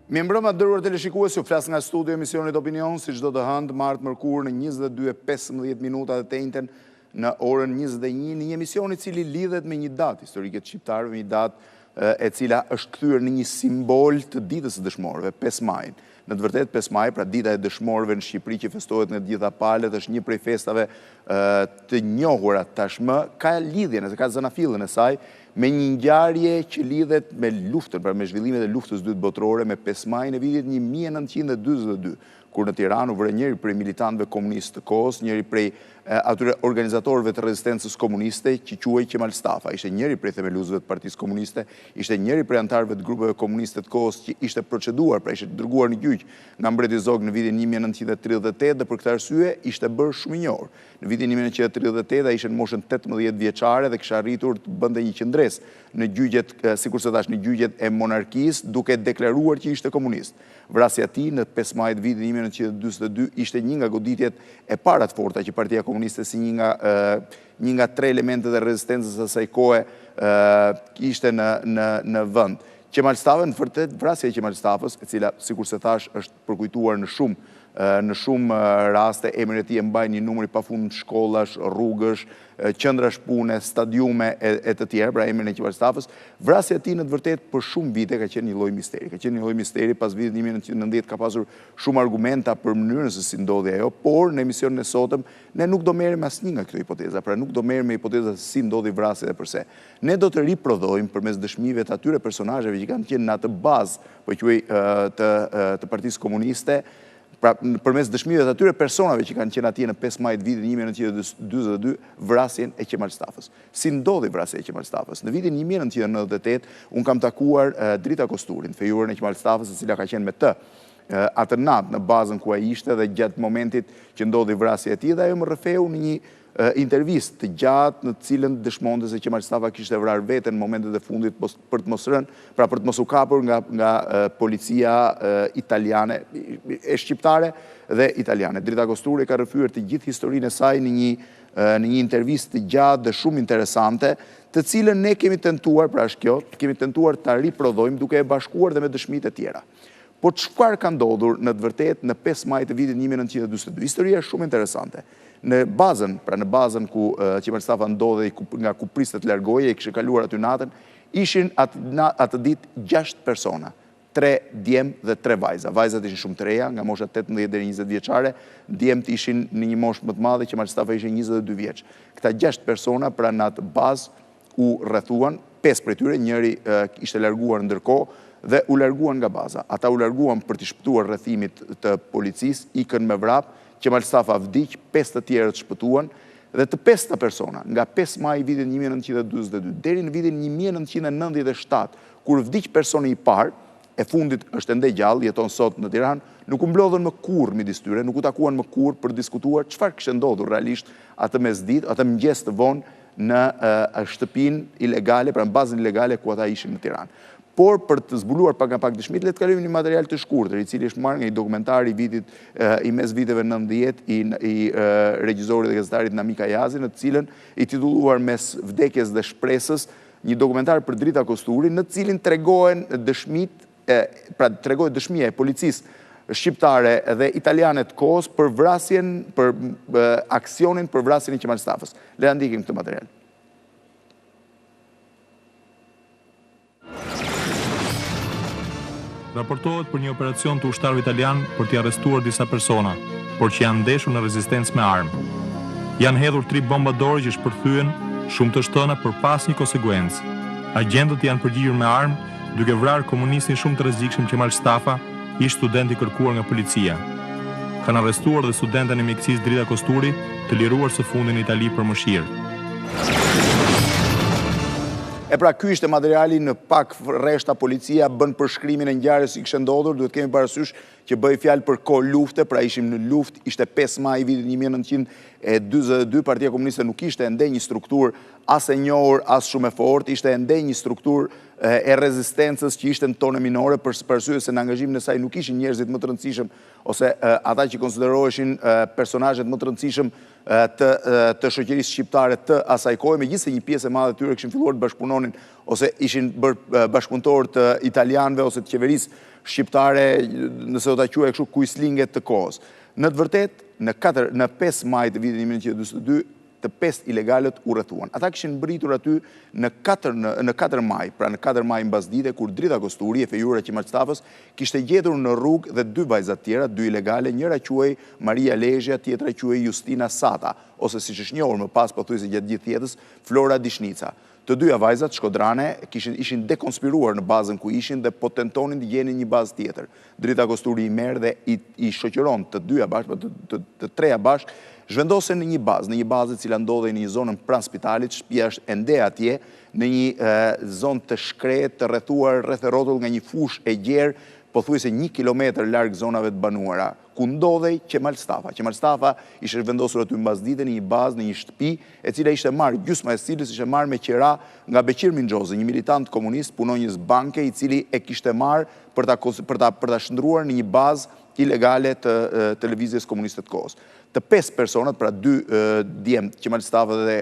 Mi mbrëma dëruar teleshikues, ju flas nga studio emisionit Opinion, si çdo të hënë, martë mërkur në 22:15 minuta dhe të njëjtën në orën 21, në një emision i cili lidhet me një datë historike të shqiptarëve, një datë e cila është kthyer në një simbol të ditës së dëshmorëve, 5 maj. Në të vërtetë 5 maj, pra dita e dëshmorëve në Shqipëri që festohet në të gjitha palët, është një prej festave të njohura tashmë, ka lidhjen, ka zanafillën e saj me një ngjarje që lidhet me luftën, pra me zhvillimet e luftës Dytë Botërore me 5 maj në vitin 1942, kur në Tiranë u vre njëri prej militantëve komunistë të kohës, njëri prej atyre organizatorëve të Rezistencës Komuniste, që quhej Qemal Stafa, ishte njëri prej themeluesve të Partisë Komuniste, ishte njëri prej anëtarëve të grupeve komuniste të kohës që ishte proceduar, pra ishte dërguar në gjyq nga mbreti Zog në vitin 1938 dhe për këtë arsye ishte bërë shumë i njohur. Në vitin 1938 ai ishte në moshën 18 vjeçare dhe kishte arritur të bënte një qendres në gjyqet, sikurse thash, në gjyqet e monarkisë, duke deklaruar që ishte komunist. Vrasja e tij në 5 maj të vitit 1942 ishte një nga goditjet e para të forta që Partia Komuniste, si një nga tre elementet e rezistencës së asaj kohe ishte në vend. Qemal Stafën, në vërtet vrasja e Qemal Stafës, e cila, sikurse thash, është përkujtuar në shumë raste, emrin e tij e mbajnë një numër i pafund shkollash, rrugësh, qendrash pune, stadiume e të tjerë, pra emrin e Qemal Stafës. Vrasja e tij në të vërtetë për shumë vite ka qenë një lloj misteri. Ka qenë një lloj misteri, pas vitit 1990 ka pasur shumë argumenta për mënyrën se si ndodhi ajo, por në emisionin e sotëm ne nuk do merrem me asnjë nga këto hipoteza, pra nuk do merrem me hipoteza se si ndodhi vrasja dhe përse. Ne do të riprodhojmë përmes dëshmive të atyre personazheve që kanë qenë në atë bazë, po quaj të Partisë Komuniste, pra përmes dëshmive të atyre personave që kanë qenë atje në 5 maj të vitit 1942, vrasjen e Qemal Stafës. Si ndodhi vrasja e Qemal Stafës? Në vitin 1998, unë kam takuar Drita Kosturin, fejurin e Qemal Stafës, e cila ka qenë me të atë natë në bazën ku ai ishte dhe gjatë momentit që ndodhi vrasja e tij, dhe ajo më rrëfeu në një intervistë të gjatë në cilën dëshmonte se Qemal Stafa kishte vrarë veten në momentet e fundit për të mos rënë, pra për të mos u kapur nga policia italiane, e shqiptare dhe italiane. Drita Kosturi ka rrëfyer të gjithë historinë e saj në një intervistë të gjatë dhe shumë interesante, të cilën ne kemi tentuar, pra është kjo, kemi tentuar ta riprodhojmë duke e bashkuar dhe me dëshmitë e tjera. Po çfarë ka ndodhur në të vërtetë në 5 maj të vitit 1942? Historia është shumë interesante. Në bazën ku Qemal Stafa ndodhej nga ku priste të largohej, e kishte kaluar aty natën, ishin atë ditë 6 persona, 3 djem dhe 3 vajza. Vajzat ishin shumë të reja, nga mosha 18 deri 20 vjeçare, djemt ishin në një moshë më të madhe, Qemal Stafa ishte 22 vjeç. Këta 6 persona pra në atë bazë u rrethuan, 5 prej tyre, njëri ishte larguar ndërkohë dhe u larguan nga baza. Ata u larguan për të shpëtuar rrethimit të policisë, ikën me vrap. Qemal Stafa vdiq, 5 të tjerët shpëtuan, dhe të 5 persona, nga 5 maj i vitit 1942, deri në vitin 1997, kur vdiq personi i parë, e fundit është ende gjallë, jeton sot në Tiranë, nuk u mblodhen më kurrë midis tyre, nuk u takuan më kurrë për diskutuar çfarë kishte ndodhur realisht atë mesditë, atë mëngjes të vonë në shtëpinë ilegale, pra në bazën ilegale ku ata ishin në Tiranë. Por për të zbuluar pak nga pak dëshmitë, le të kalojmë një material të shkurtër, i cili është marrë nga një dokumentar i mes viteve 90 i regjizorit dhe gazetarit Namika Jazi, në të cilën i titulluar Mes vdekjes dhe shpresës, një dokumentar për Drita Kosturin, në të cilin tregohen dëshmitë, pra tregohet dëshmia e policisë shqiptare dhe italiane të kohës për vrasjen, për aksionin për vrasjen e Qemal Stafës. Le ta ndiqim këtë material. Raportohet për një operacion të ushtarëve italian për t'i arrestuar disa persona, por që janë ndeshur në rezistencë me armë. Janë hedhur 3 bomba dorë që shpërthyen, shumë të shtëna për pas një konsekuencë. Agjentët janë përgjigjur me armë, duke vrarë komunistin shumë të rrezikshëm Qemal Stafa, ish student i kërkuar nga policia. Kanë arrestuar dhe studenten e mjekësisë Drita Kosturi, të liruar së fundi në Itali për mëshirë. E pra, ky ishte materiali, në pak rreshta policia bën përshkrimin e ngjarjes si kishte ndodhur, duhet kemi parasysh që bëj fjalë për kohë lufte, pra ishim në luftë, ishte 5 maj i vitit 1942, Partia Komuniste nuk ishte ende një strukturë as e njohur, as shumë e fortë, ishte ende një strukturë e rezistencës që ishte në tone minore, për arsye se në angazhimin e saj nuk ishin njerëzit më të rëndësishëm, ose ata që konsideroheshin personazhet më të rëndësishëm të shoqërisë shqiptare të asaj kohe, megjithëse një pjesë e madhe e tyre kishin filluar të bashkëpunonin ose ishin bërë bashkëpunëtorë të italianëve ose të qeverisë shqiptare, nëse do ta quaj kështu, kujslinge të kohës. Në të vërtetë, në 5 maj të vitit 1942, të 5 ilegalët u rrethuan. Ata kishin mbritur aty në 4 maj, pra në 4 maj mbasdite, kur drita kosturi e fejuara Qemal Stafës kishte gjetur në rrugë dhe 2 vajza tjera, 2 ilegale, njëra quhej Maria Lezhja, tjetra quhej Justina Sata, ose siç është njohur më pas pothuajse gjatë gjithë jetës, Flora Dishnica. Të dyja vajzat shkodrane ishin dekonspiruar në bazën ku ishin dhe po tentonin të gjenin një bazë tjetër. Drita kosturi i merr dhe i shoqëron të dyja bashkë, të treja bashkë, zhvendosen në një bazë e cila ndodhej në një zonën pranë spitalit, shtëpia është ende atje, në një zonë të shkretë, të rrethuar rreth e rrotull nga një fushë e gjerë, pothuajse 1 kilometër larg zonave të banuara, ku ndodhej Qemal Stafa. Qemal Stafa ishte vendosur aty mbasdite në një bazë, në një shtëpi, e cila ishte marrë, gjysma e cilës ishte marrë me qira nga Beqir Mingjozi, një militant komunist, punonjës banke, i cili e kishte marrë për ta shndruar në një bazë ilegale të Televizjes Komuniste të kohës. Të 5 personat, pra 2 djemt, Qemal Stafa dhe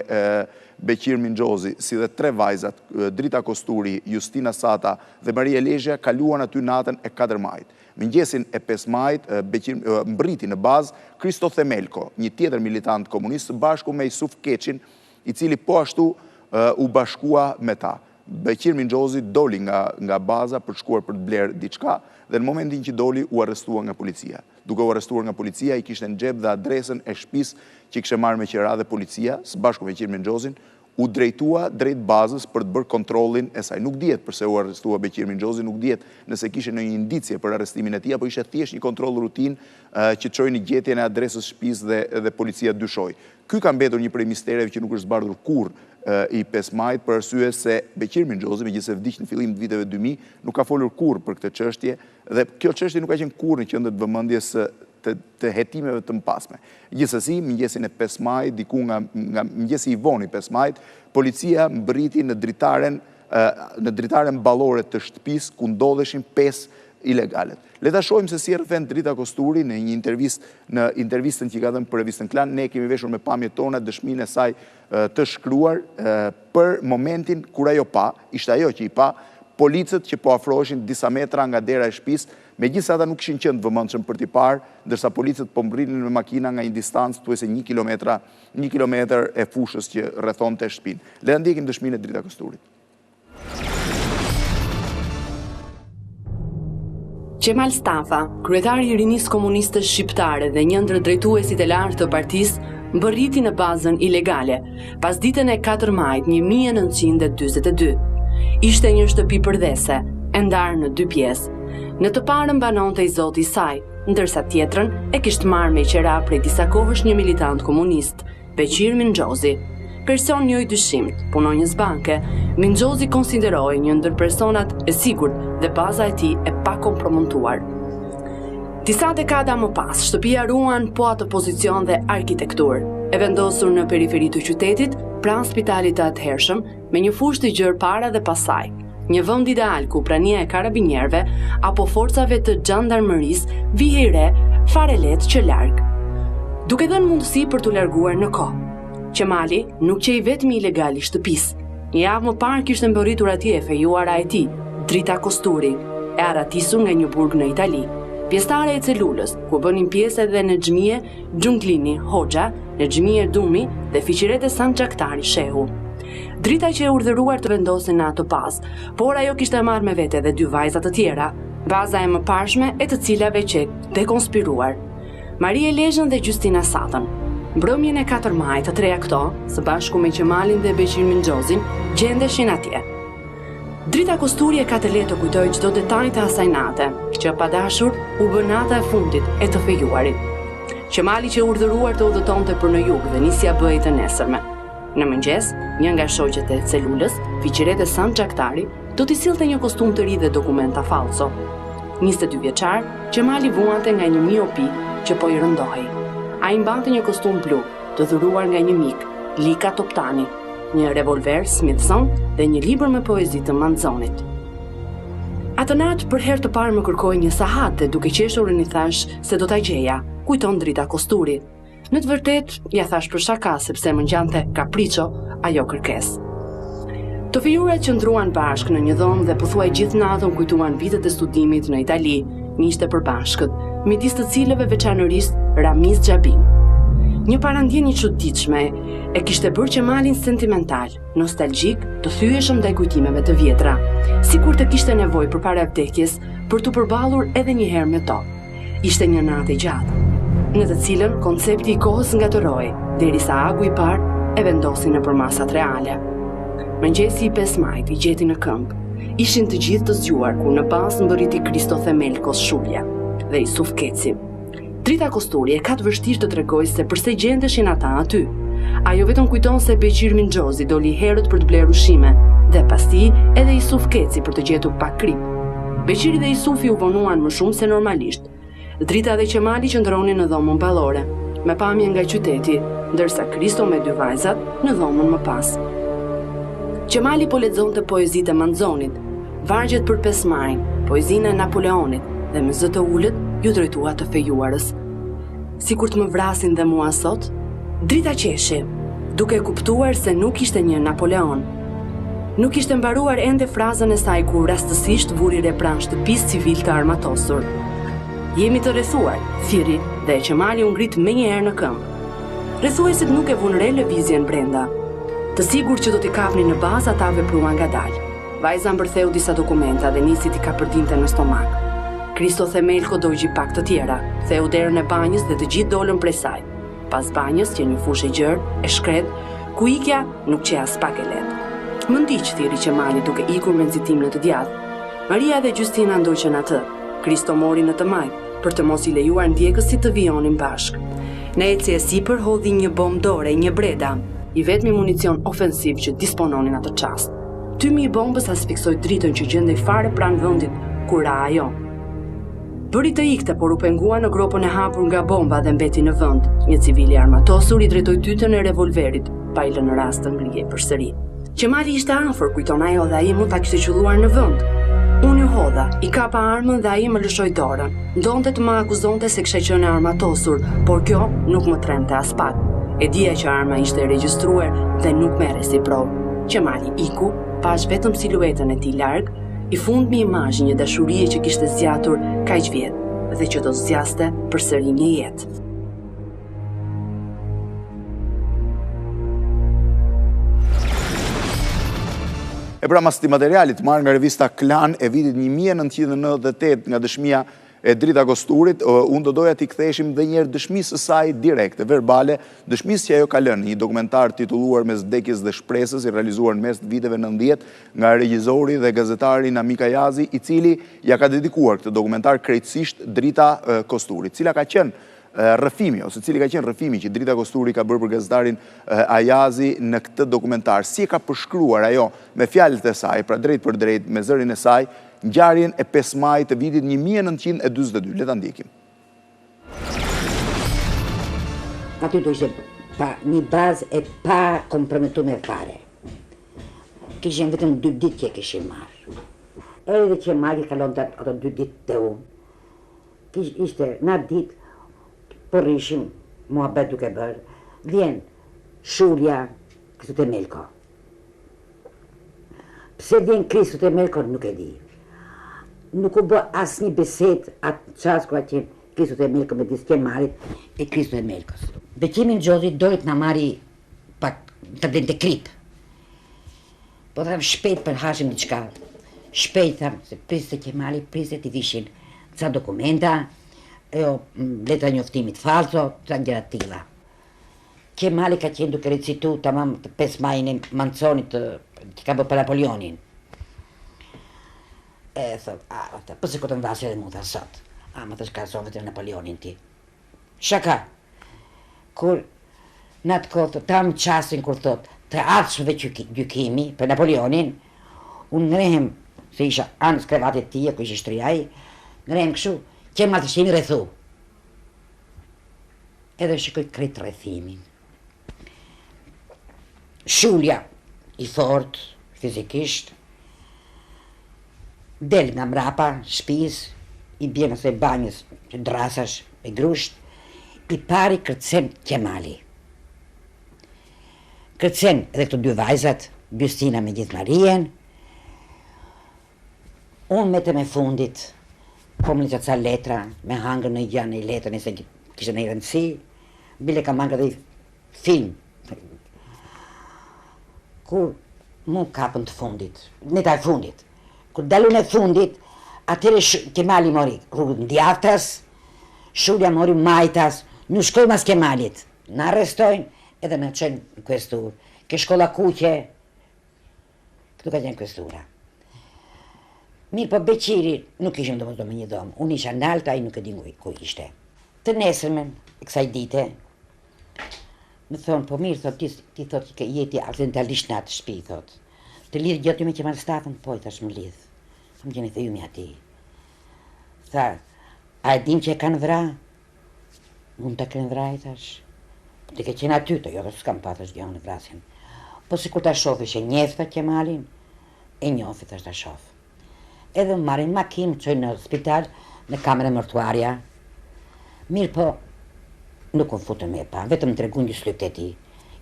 Beqir Mingjozi, si dhe 3 vajzat, Drita Kosturi, Justina Sata dhe Maria Lezhja, kaluan aty natën e 4 majit. Mëngjesin e 5 majit, mbriti në bazë Kristo Themelko, një tjetër militant komunist, bashku me Isuf Keqin, i cili po ashtu u bashkua me ta. Beqir Mingjozi doli nga baza për shkuar për të blerë diçka dhe në momentin që doli u arrestua nga policia. Duke u arrestuar nga policia, i kishte në xhep dhe adresën e shtëpisë që kishte marrë me qira dhe policia, së bashku me Beqir Mingjozin, u drejtua drejt bazës për të bërë kontrollin e saj. Nuk dihet pse u arrestua Beqir Mingjozi, nuk dihet nëse kishte ndonjë indicje për arrestimin e tij apo ishte thjesht një kontroll rutinë që çoi në gjetjen e adresës shtëpisë dhe policia dyshoi. Ky ka mbetur një prej mistereve që nuk është zbardhur kurrë i 5 majit, për arsye se Beqir Mingjozi, megjithëse vdiq në fillim të viteve 2000, nuk ka folur kurrë për këtë çështje dhe kjo çështje nuk ka qenë kurrë në qendër të vëmendjes të hetimeve të mpasme. Gjithsesi, mëngjesin e 5 majit, diku nga mëngjesi i vonë i 5 majit, policia mbriti në dritaren ballore të shtëpisë ku ndodheshin 5 ilegalet. Le ta shohim se si rrëfen Drita Kosturi në një intervistën që ka dhënë për revistën Klan. Ne kemi veshur me pamjet tona dëshminë e saj të shkruar për momentin kur ajo pa, ishte ajo që i pa, policët që po afroheshin disa metra nga dera e shtëpisë, megjithëse ata nuk kishin qenë të vëmendshëm për t'i parë, ndërsa policët po mbrinin me makina nga një distancë thuajse 1 kilometër e fushës që rrethonte shtëpinë. Le ta ndjekim dëshminë e Drita Kosturit. Qemal Stafa, kryetari i Rinisë Komuniste shqiptare dhe një ndër drejtuesit e lartë të partisë, mbërriti në bazën ilegale, pas ditën e 4 majit 1942. Ishte një shtëpi përdhese, e ndarë në 2 pjesë. Në të parën banonte i zoti i saj, ndërsa tjetrën e kishte marrë me qira prej disa kohësh një militant komunist, Beqir Mingjozi. Person njoj dyshimt, punonjës banke, Mingjozi konsideroi një ndër personat e sigurt dhe baza e tij e pa kompromentuar. Disa dekada më pas, shtëpia ruan po atë pozicion dhe arkitektur, e vendosur në periferi të qytetit, pranë spitalit të atëhershëm, me një fushë të gjerë para dhe pasaj, një vend ideal ku prania e karabinjerëve apo forcave të gjandarmërisë vihej re fare lehtë që larg. Duke dhënë mundësi për t'u larguar në kohë. Qemali nuk qej vetëm ilegal i shtëpisë. Një javë më parë kishte mbërritur atje e fejuara e tij, Drita Kosturi, e aratisur nga një burg në Itali. Pjesëtare e celulës, ku bënin pjesë edhe Nexhmije Xhunglini Hoxha, Nexhmije Dumi dhe Fiqirete Sanxhaktari Shehu. Drita që e urdhëruar të vendosen në atë bazë, por ajo kishte marrë me vete edhe 2 vajza të tjera, baza e mëparshme e të cilave që dekonspiruar, Maria Lezhën dhe Justina Satën. Mbrëmjen e 4 majit të treja këto, së bashku me Qemalin dhe Beqir Mingjozin, gjendeshin atje. Drita Kosturi e ka të lehtë të kujtojë çdo detaj të asaj nate, që pa dashur u bë nata e fundit e të fejuarit. Qemali që urdhëruar të udhëtonte për në jug dhe nisja bëhej të nesërme. Në mëngjes, një nga shoqet e celulës, Fiqirete Sanxhaktari, do t'i sillte një kostum të ri dhe dokumenta falso. 22 vjeçar, Qemali vuante nga një miopi që po i rëndohej. Ai mbante një kostum blu, të dhuruar nga një mik, Lika Toptani, një revolver Smithson dhe një libër me poezi të Manzonit. Atë natë për herë të parë më kërkoi një sahat dhe duke qeshur i thash se do ta gjeja, kujton Drita Kosturi. Në të vërtetë, ja thash për shaka sepse më ngjante kapriço ajo kërkesë. Të fejurat qëndruan bashkë në një dhomë dhe pothuaj gjithë natën kujtuan vitet e studimit në Itali, një ishte përbashkët, midis të cilëve veçanërisht Ramiz Xhabin. Një parandjenje çuditshme e kishte bërë Qemalin sentimental, nostalgjik, të thyeshëm ndaj kujtimeve të vjetra, sikur të kishte nevojë përpara vdekjes për të përballur edhe një herë me to. Ishte një natë e gjatë, në të cilën koncepti i kohës ngatëroi, derisa agu i parë e vendosi nëpër masat reale. Mëngjesi i 5 majit i gjeti në këmbë. Ishin të gjithë të zgjuar kur në bazë mbërriti Kristo Themelkos Shulja dhe Isuf Keci. Drita Kosturi e ka të vështirë të tregojë se pse gjendeshin ata aty. Ajo vetëm kujton se Beqir Minxhozi doli herët për të blerë ushqime dhe pasi edhe Isuf Keci për të gjetur pak krip. Beqiri dhe Isufi u vonuan më shumë se normalisht. Drita dhe Qemali qëndronin në dhomën ballore, me pamje nga qyteti, ndërsa Kristo me 2 vajzat në dhomën më pas. Qemali po lexonte poezitë e Manzonit, Vargjet për 5 majin, poezinë e Napoleonit dhe me zë të ulët ju drejtua të fejuarës. Sikur të më vrasin dhe mua sot, drita qeshi, duke kuptuar se nuk ishte një Napoleon. Nuk ishte mbaruar ende frazën e saj kur rastësisht vuri re pranë shtëpisë civil të armatosur. Jemi të rrethuar, thiri, dhe Qemali u ngrit menjëherë në këmbë. Rrethuesit nuk e vunë re lëvizjen brenda. Të sigur që do t'i kapni në bazë, ata vepruan ngadalë. Vajza mbërtheu disa dokumenta dhe nisi t'i kapërdinte në stomak. Kristo Themelko dogji pak të tjera, theu derën e banjës dhe të gjithë dolën prej saj. Pas banjës, që një fushë e gjerë, e shkret, ku ikja nuk qe as pak e lehtë. Më ndiq, thiri Qemali duke ikur me nxitim në të djathtë. Maria dhe Gjustina ndoqën atë. Kristo mori në të majt, për të mos i lejuar ndjekësit të vijonin bashkë. Në eci e sipër hodhi një bombë dore, një breda, i vetmi municion ofensiv që dispononin atë çast. Tymi i bombës asfiksoi dritën që gjendej fare pranë vendit kur ra ajo. Bëri të ikte, por u pengua në gropën e hapur nga bomba dhe mbeti në vend. Një civil i armatosur i drejtoi tytën e revolverit, pa i lënë rast të ngrihej përsëri. Qemali ishte afër, kujton ajo, dhe ai mund ta kishte qelluar në vend. Unë u hodha, i kapa armën dhe ai më lëshoi dorën. Ndonte të më akuzonte se kisha qenë armatosur, por kjo nuk më tremte as pak. E dija që arma ishte regjistruar dhe nuk merre si provë. Qemali iku, pash vetëm siluetën e tij larg, i fundmi imazh një dashurie që kishte zgjatur kaq vjet dhe që do zgjaste përsëri një jetë. E pra mas këtij materialit marrë nga revista Klan e vitit 1998 nga dëshmia e Drita Kosturit, unë do doja t'i ktheshim dhe njerë dëshmisë së saj direkte, verbale, dëshmisë që ajo ka lënë, një dokumentar titulluar Mes vdekjes dhe shpresës, i realizuar në mes viteve 90 nga regjizori dhe gazetari Namika Jazi, i cili ja ka dedikuar këtë dokumentar krejtësisht Drita Kosturit, cila ka qenë rrëfimi, ose cili ka qenë rrëfimi që Drita Kosturi ka bërë për gazetarin Ajazi në këtë dokumentar. Si e ka përshkruar ajo me fjalët e saj, pra drejt për drejt, me zërin e saj, ngjarjen e 5 majit të vitit 1942. Le ta ndjekim. Aty do ishte një bazë e pa komprometuar fare. Kishin vetëm 2 ditë që kishin marrë. Edhe Qemali kalonte ato 2 ditë te unë. Ishte në ditë për rishim, muhabet duke bërë, vjen Shulja, Kristo Themelko. Pse vjen Kristo Themelko, nuk e di. Nuk u bë asnjë bisedë atë çast ku atje Kristo Themelko me disë Qemalit e Kristo Themelkos. Beqir Minxhozi doli të na marri pak të blente krip. Po tham shpejt për hashim diçka. Shpejt tham se priste Qemali, priste t'i vishin ca dokumenta, letra njoftimit falso, ca gjëra të tilla. Qemali ka qenë duke recitu tamam të 5 majin e Manzonit që ka bërë për Napoleonin. E thot, po se këtë Vrasja dhe mu tha sot. Më të shkasove të Napoleonin ti. Shaka. Kur në atë kohë, tam qasin kur thot, të ardhshme gjykimi për Napoleonin, unë ngrehem, se isha anës krevatit tije, ku ishe shtrijaj, ngrehem këshu, Qemal të shemi rrethu. Edhe shikoj krejt rrethimin. Shulja, i fort, fizikisht, del nga mrapa, shpis, i bjen ose banjës, që drasash, e grusht, i pari kërcen Qemali. Kërcen edhe këto 2 vajzat, bystina me gjithë Marien. Unë me fundit, po më ca letra, me hangër në gjanë i letrën, se kishte në rëndësi, bile kam hangër dhe film. Kur mu kapën të fundit, në taj fundit, kur dalun e fundit, atëre Qemali mori rrugën djathtas, Shulja mori majtas, nuk shkoj mas Qemalit, në arrestojnë edhe me qenë në questur, ke shkolla kuqe, këtu ka qenë questura. Mirë, po Beqiri nuk ishim do me një domë, unë isha naltë, a i nuk e di ku ishte. Të nesërmen, e kësaj dite, më thonë, po mirë, thot, ti thot që jeti aksidentalisht në atë shtëpi, thot. Të lidhë gjotë me Qemal Stafën, po i thash më lidhë. Më gjeni të jumi ati. Tha, a e dim që e kanë vra? Mund të kënë vra, i thash. Të ke qenë aty, të jo, dhe s'kam pa, thash, gjohën e vrasjen. Po si kur ta shofi që njefta Qemalin, e njofi, thash, ta shof. Edhe më marrin makinë, qojnë në spital, në kamere mortuarja. Mirë po, nuk unë futën me e pa, vetëm të regun gjysë lypët e ti.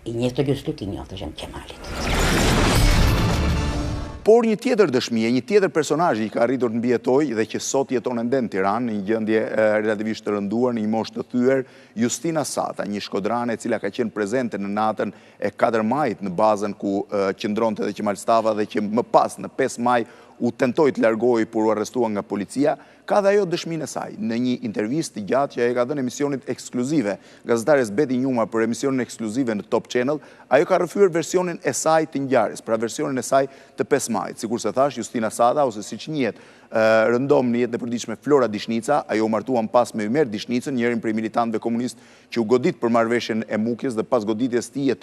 I njeftë të gjysë lypët, i njoftë është Qemalit. Por një tjetër dëshmie, një tjetër personazh i ka arritur të mbijetoj dhe që sot jeton ende në Tiranë, në një gjendje relativisht të rënduar, në një moshë të thyer, Justina Sata, një shkodrane e cila ka qenë prezente në natën e 4 majit në bazën ku qëndronte dhe Qemal Stafa dhe që më pas në 5 maj u tentoi të largohej por u arrestua nga policia, ka dhe ajo dëshminë e saj. Në një intervistë gjatë që e ka dhënë emisionit ekskluzive, gazetares Beti Njuma për emisionin ekskluzive në Top Channel, ajo ka rrëfyer versionin e saj të ngjarjes, pra versionin e saj të 5 majit. Sikur se thash, Justina Sata, ose siç njihet rëndom në jetën e përditshme Flora Dishnica, ajo u martuan pas me Ymer Dishnicën, njërin prej militantëve komunist që u godit për marrëveshjen e Mukjes dhe pas goditjes tij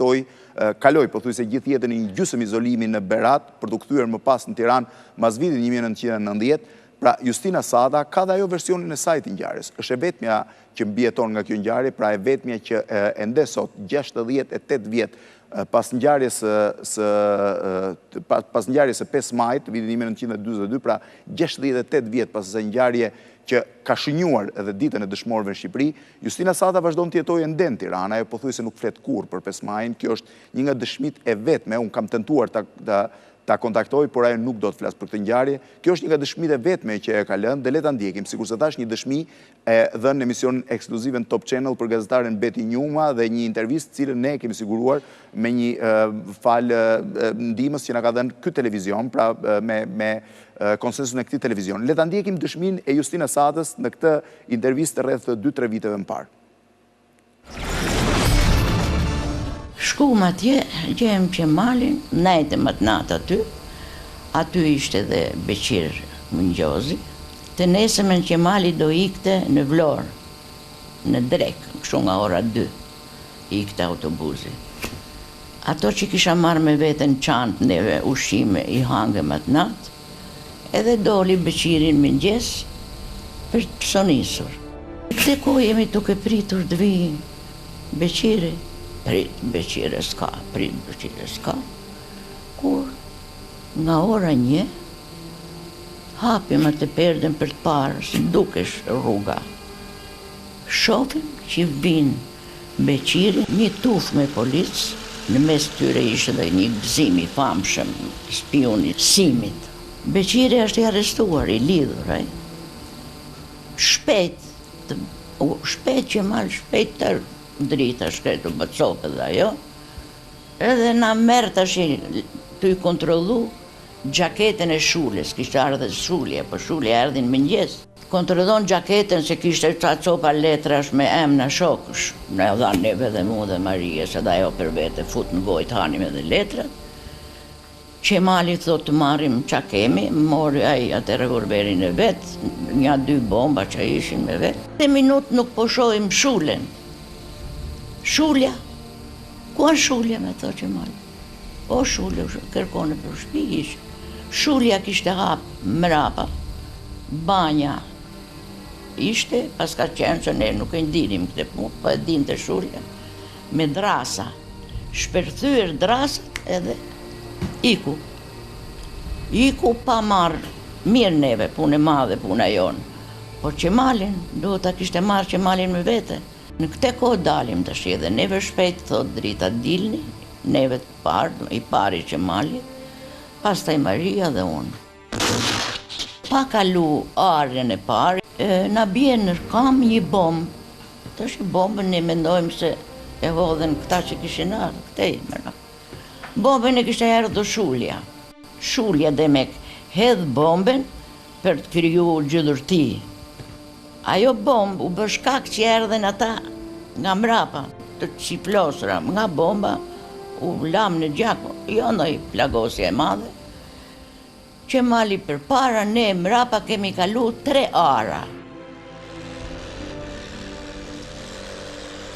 kaloi pothuajse gjithë jetën në një gjysmë izolimi në Berat për të kthyer më pas në Tiranë mas vitit 1990. Pra, Justina Sata ka dhe ajo versionin e saj të ngjarjes. Është e vetmja që mbijeton nga kjo ngjarje, pra e vetmja që ende sot 68 vjet pas ngjarjes së 5 majit, vitin 1942, pra 68 vjet pas asaj ngjarje që ka shënjuar edhe ditën e dëshmorëve në Shqipëri, Justina Sata vazhdon të jetojë ende në Tiranë, ajo pothuajse nuk flet kurrë për 5 majin. Kjo është një nga dëshmitë e vetme, unë kam tentuar ta kontaktoj, por ajo nuk do të flasë për këtë ngjarje. Kjo është një nga dëshmitë e vetme që e ka lënë dhe le ta ndjekim, sikur se thash, një dëshmi e dhënë në emisionin ekskluziv në Top Channel për gazetaren Beti Njuma dhe një intervistë cilën ne kemi siguruar me një fal ndihmës që na ka dhënë ky televizion, pra me konsensusin e këtij televizion. Le ta ndjekim dëshminë e Justina Satës në këtë intervistë rreth 2-3 viteve më parë. Shkum atje, gjem Qemalin, najtëm atë natë aty ishte dhe Beqir Mëngjozi. Të nesëmen Qemali do ikte në Vlorë, në Drek, kështu nga ora 2, ikte autobusi. Ato që kisha marrë me veten çantë neve ushqime i hangëm atë natë, edhe doli Beqirin mëngjes për të sonisur. Këtë kohë jemi duke pritur të vijë Beqiri. Beqire s'ka, kur nga ora 1 hapim atë perden për të parë, si dukesh rruga. Shofim që vinë Beqiri, një tuf me policë, në mes tyre ishte dhe një gëzim i famshëm, spioni Simit. Beqiri është i arrestuar, i lidhur, shpejt Qemal, shpejt tërë, drita shkretu bëtsope dhe ajo, edhe na merë tash të i kontrolu gjaketën e Shulës, kishtë ardhe Shulje, po Shulje ardhin mëngjes. Kontrollon gjaketën se kishte ca copa letrash me emna shokësh, ne dha neve dhe mu dhe Marijes, edhe ajo për vete fut në gojë të hanim edhe letrat. Qemali thot të marrim qa kemi, mori ai atë revolverin e vetë, 1-2 bomba që ishin me vetë. Dhe minut nuk po shohim Shulën. Shulja, ku është Shulja me thë Qemali? O Shulja, kërkone për shtëpi ishë. Shulja kishte hapë mrapa, banja ishte, pas ka qenë që ne nuk e ndinim këtë punë, po e din të Shulja, me drasa, shpërthyer drasat edhe iku. Iku pa marrë, mirë neve, punë e madhe, puna jonë, por Qemalin, duhet ta kishte marrë Qemalin me vete. Në këte kohë dalim të shi dhe neve shpejt, thot drita dilni, neve të parë, i pari Qemali, pastaj Maria dhe unë. Pa kalu arjen e parë, na bie në kam një bombë. Tash bombën ne mendojmë se e hodhen këta që kishin ardhur, këtej mëna. Bombën e kishte erdhur Shulja. Shulja demek hedh bombën për të krijuar gjyllërti. Ajo bombë u bë shkak që erdhen ata nga mrapa, të çiplosura, nga bomba u lam në gjak, jo ndoj plagosje e madhe. Qemali përpara, ne mrapa kemi kalu 3 ara.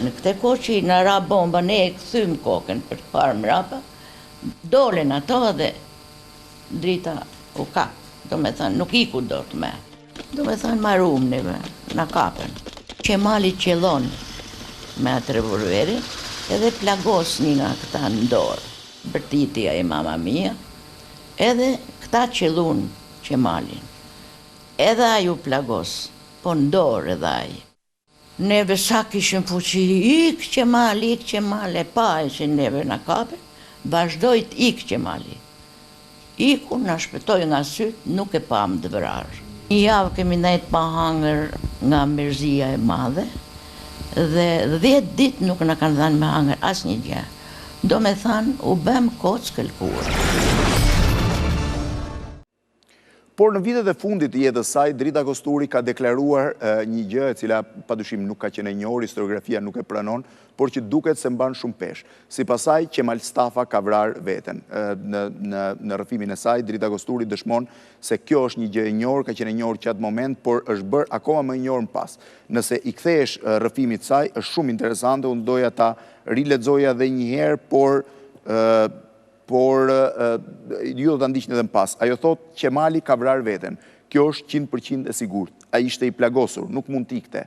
Në këte kohë që i në ra bomba, ne e këthym kokën për të parë mrapa, dolen ato dhe drita u kap. Do me thënë, nuk iku do të me. Do me thënë, marum neve, na kapën. Qemali qelon me atë revolveri, edhe plagos një nga këta në dorë. Bërtitja e mama mia, edhe këta qelun Qemalin. Edhe aju plagos, po në dorë edhe aj. Neve sa kishën fuqi, ik Qemal, e pa e që neve në kape, vazhdojt ik Qemali. Iku në shpëtoj nga sytë, nuk e pam të vrarë. Një javë kemi nejtë pa hangër nga mërzia e madhe, dhe 10 ditë nuk në kanë dhanë me hangër as një gjë. Do me thanë, u bëm kocë këllkurë. Por në vitet e fundit të jetës saj, Drita Kosturi ka deklaruar një gjë e cila padyshim nuk ka qenë e njohur, historiografia nuk e pranon, por që duket se mban shumë pesh. Sipas saj, Qemal Stafa ka vrarë veten. Në rrëfimin e saj, Drita Kosturi dëshmon se kjo është një gjë e njohur, ka qenë e njohur që atë moment, por është bërë akoma më e njohur më pas. Nëse i kthehesh rrëfimit saj, është shumë interesante, unë doja ta rilexoja edhe një herë, por ju do të ndiqni edhe më pas. Ajo thot, Qemali ka vrarë veten. Kjo është 100% e sigurt. Ai ishte i plagosur, nuk mund të ikte.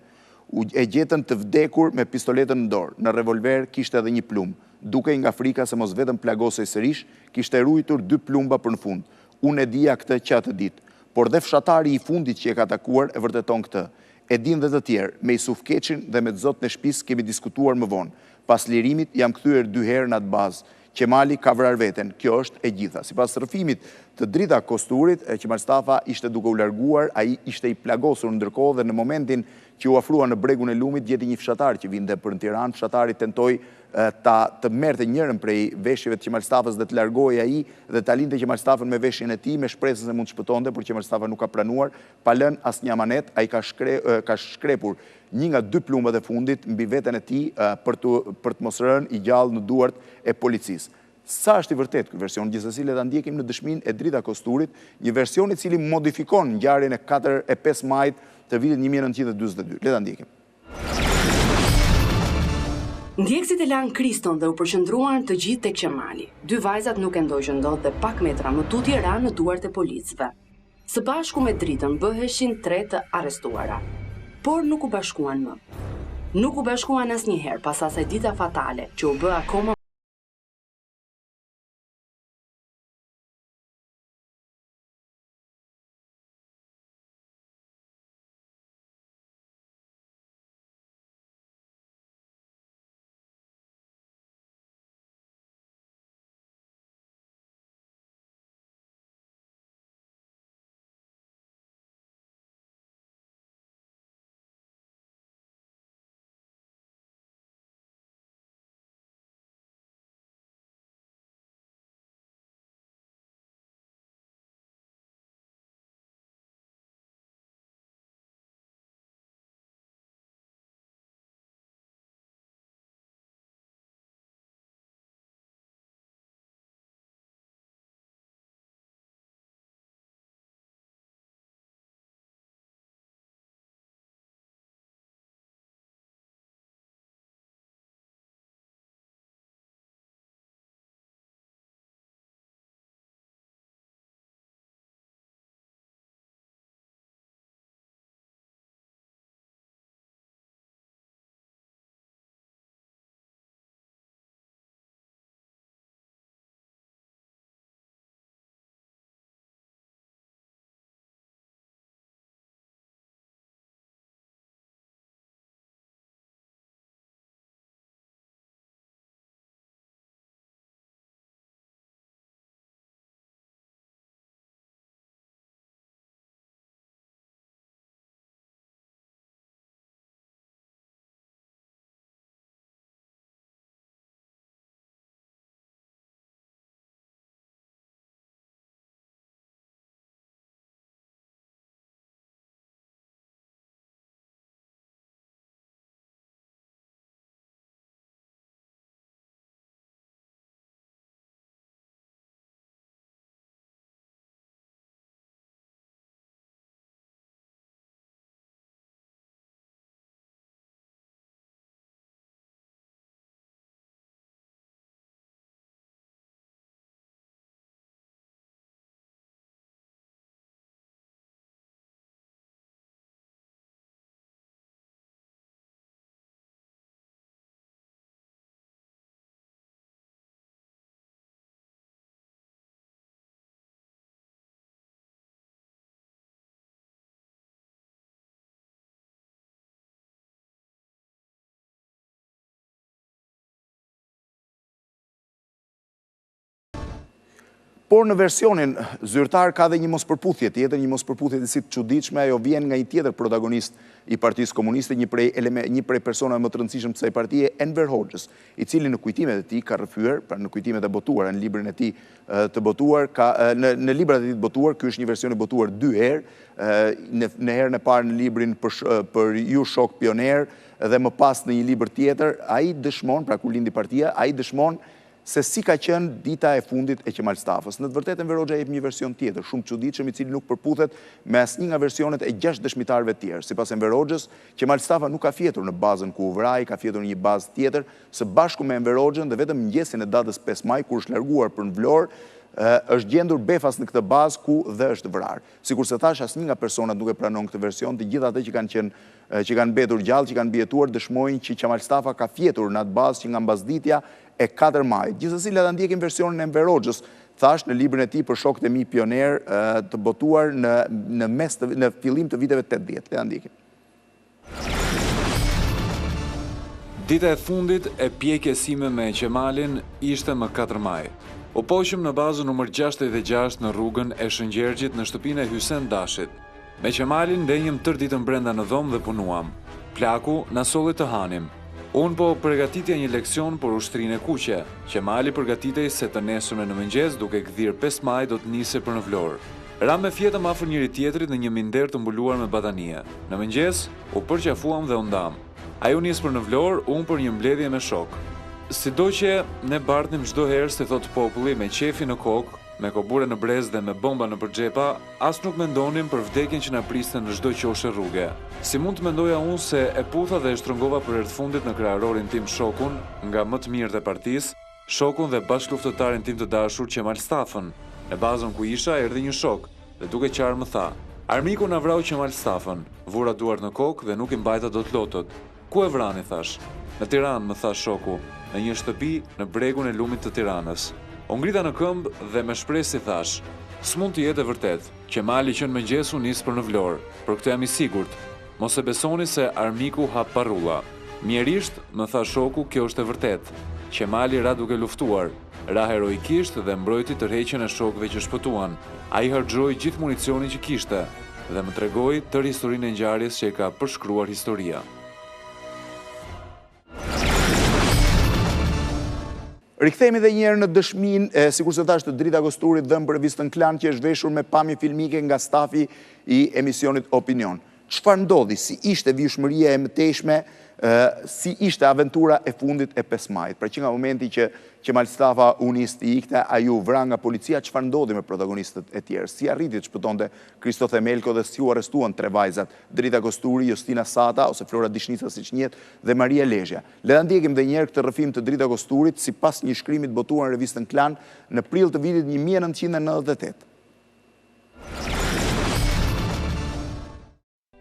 E gjetën të vdekur me pistoletën në dorë. Në revolver kishte edhe një plumbë. Dukej nga frika se mos vetëm plagosej sërish, kishte ruajtur 2 plumba për në fund. Unë e dija këtë që atë ditë, por dhe fshatari i fundit që e ka takuar e vërteton këtë. E din dhe të tjerë, me Isuf Keqin dhe me të zot në shtëpisë kemi diskutuar më vonë. Pas lirimit jam kthyer 2 herë në atë bazë. Qemali ka vrarë veten, kjo është e gjitha. Sipas rrëfimit të Drita Kosturit, Qemal Stafa ishte duke u larguar, ai ishte i plagosur ndërkohë dhe në momentin që u afrua në bregun e lumit, gjeti një fshatar që vinte për në Tiranë. Fshatari tentoi të merrte njërin prej veshjeve të Qemal Stafës dhe të largohej ai dhe ta linte Qemal Stafën me veshjen e tij me shpresën se mund të shpëtonte, por Qemal Stafa nuk ka pranuar, pa lënë asnjë amanet, ai ka shkrepur një nga 2 plumbat e fundit mbi veten e tij për të mos rënë i gjallë në duart e policisë. Sa është i vërtet ky version? Gjithsesi le ta ndjekim në dëshminë e Drita Kosturit, një version i cili modifikon ngjarjen e 4 e 5 majit të vitit 1942. Le ta ndjekim. Ndjekësit e lanë Kriston dhe u përqendruan të gjithë tek Qemali. 2 vajzat nuk e ndoqën dot dhe pak metra më tutje ranë në duart e policëve. Së bashku me Dritën bëheshin 3 të arrestuara. Por nuk u bashkuan më. Nuk u bashkuan asnjëherë pas asaj dita fatale që u bë akoma Por në versionin zyrtar ka dhe një mospërputhje tjetër, një mospërputhje të si të çuditshme, ajo vjen nga një tjetër protagonist i Partisë Komuniste, një prej personave më të rëndësishëm të kësaj partie, Enver Hoxhës, i cili në kujtimet e tij ka rrëfyer, pra në kujtimet e botuara, në librin e tij të botuar, në librat e tij të botuar, ky është një version i botuar 2 herë, në herën e parë në librin për ju shok pioner dhe më pas në një libër tjetër, ai dëshmon, pra kur lindi partia, ai dëshmon se si ka qenë dita e fundit e Qemal Stafës. Në të vërtetë Enver Hoxha jep një version tjetër, shumë çuditshëm, i cili nuk përputhet me asnjë nga versionet e 6 dëshmitarëve të tjerë. Sipas Enver Hoxhës, Qemal Stafa nuk ka fjetur në bazën ku u vraj, ka fjetur në një bazë tjetër, së bashku me Enver Hoxhën dhe vetëm mëngjesin e datës 5 maj, kur është larguar për në Vlorë, është gjendur befas në këtë bazë ku dhe është vrarë. Sikur se thash, asnjë nga personat nuk e pranon këtë version, të gjithë ata që kanë mbetur gjallë, që kanë mbijetuar, dëshmojnë që Qemal Stafa ka fjetur në atë bazë që nga mbasditja e 4 majit. Gjithsesi le ta ndjekim versionin e Enver Hoxhës, thash në librin e tij për shokët e mi pioner të botuar në fillim të viteve 80. Le ta ndjekim. Dita e fundit e pjekjesime me Qemalin ishte më 4 maj. U poqëm në bazën numër 66 në rrugën e Shëngjergjit në shtëpinë e Hysen Dashit. Me Qemalin ndenjëm tër ditën brenda në dhomë dhe punuam. Plaku na solli të hanim. Unë po përgatitja një leksion për ushtrinë e kuqe. Qemali përgatitej se të nesërme në mëngjes duke kthyer 5 maj do të nisej për në Vlorë. Ram me fjetëm afër njëri tjetrit në një minder të mbuluar me batanie. Në mëngjes u përqafuam dhe u ndam. Ai u nis për në Vlorë, unë për një mbledhje me shok. Sido që ne bartnim çdo herë se thot populli me qefi në kokë, me kobure në brez dhe me bomba në përxhepa, as nuk mendonim për vdekjen që na priste në çdo qoshe rruge. Si mund të mendoja unë se e putha dhe e shtrëngova për herë të fundit në kryerorin tim shokun, nga më të mirët e partisë, shokun dhe bashkëluftëtarin tim të dashur Qemal Stafën. Në bazën ku isha erdhi një shok dhe duke qarë më tha: "Armiku na vrau Qemal Stafën." Vura duart në kokë dhe nuk i mbajta dot lotët. "Ku e vrani?" thash. "Në Tiranë," më tha shoku, "në një shtëpi në bregun e lumit të Tiranës." U ngrita në këmbë dhe me shpresë thash: "S'mund të jetë e vërtet. Qemali që në mëngjesu nis për në Vlorë. Për këtë jam i sigurt. Mos e besoni se armiku hap parrulla." "Mjerisht," më tha shoku, "kjo është e vërtet. Qemali ra duke luftuar, ra heroikisht dhe mbrojti tërheqjen e shokëve që shpëtuan. Ai harxhoi gjithë municionin që kishte dhe më tregoi tërë historinë e ngjarjes që e ka përshkruar historia." Rikthehemi edhe një herë në dëshminë, sikur se thash, të Dritë Agosturit dhënë për revistën Klan, që është veshur me pamje filmike nga stafi i emisionit Opinion. Çfarë ndodhi? Si ishte vijshmëria e mëtejshme? Si ishte aventura e fundit e 5 majit? Pra që nga momenti që Qemal Stafa u nis të ikte, ai u vra nga policia, çfarë ndodhi me protagonistët e tjerë? Si arriti të shpëtonte Kristo Themelko dhe si u arrestuan 3 vajzat, Dritë Agosturi, Justina Sata ose Flora Dishnica siç njihet dhe Maria Lezhja. Le ta ndjekim edhe një herë këtë rrëfim të Dritë Agosturit sipas një shkrimi të botuar në revistën Klan në prill të vitit 1998.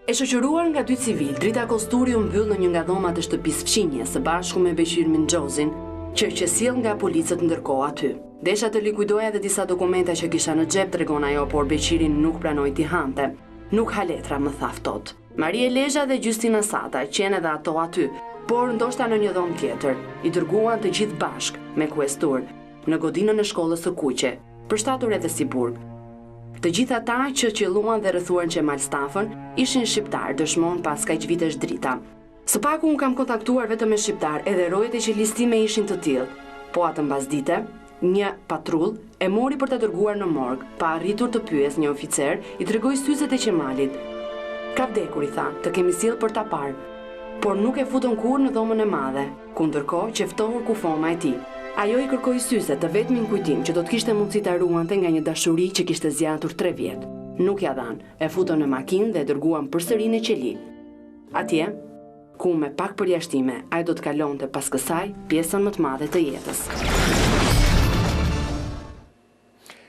E shoqëruar nga 2 civil, Dritë Agosturi u mbyll në një nga dhomat e shtëpisë fqinje së bashku me Beqir Minxhozin, që sjell nga policët ndërkohë aty. Desha të likuidoja edhe disa dokumenta që kisha në xhep, tregon ajo, por Beqirin nuk pranoi t'i hante. "Nuk ha letra," më tha ftohtë. Maria Lezhja dhe Justina Sata qenë edhe ato aty, por ndoshta në një dhomë tjetër. I dërguan të gjithë bashk me kuestur në godinën e shkollës së kuqe, përshtatur edhe si burg. Të gjithë ata që qelluan dhe rrethuan Qemal Stafën ishin shqiptar, dëshmon pas kaq vitesh Drita. Së paku unë kam kontaktuar vetëm me shqiptar, edhe rojet e qelistime ishin të tillë. Po atë mbasdite, një patrull e mori për të dërguar në morg, pa arritur të pyes një oficer, i tregoi syzet e Qemalit. "Ka vdekur," i tha, "të kemi sjell për ta parë." Por nuk e futën kurrë në dhomën e madhe, ku ndërkohë qeftohur kufoma e tij. Ajo i kërkoi syze të vetmin kujtim që do të kishte mundësi ta ruante nga një dashuri që kishte zgjatur 3 vjet. Nuk ja dhan, e futën në makinë dhe e dërguan përsëri në qeli. Atje, ku me pak përjashtime, ai do të kalonte pas kësaj pjesën më të madhe të jetës.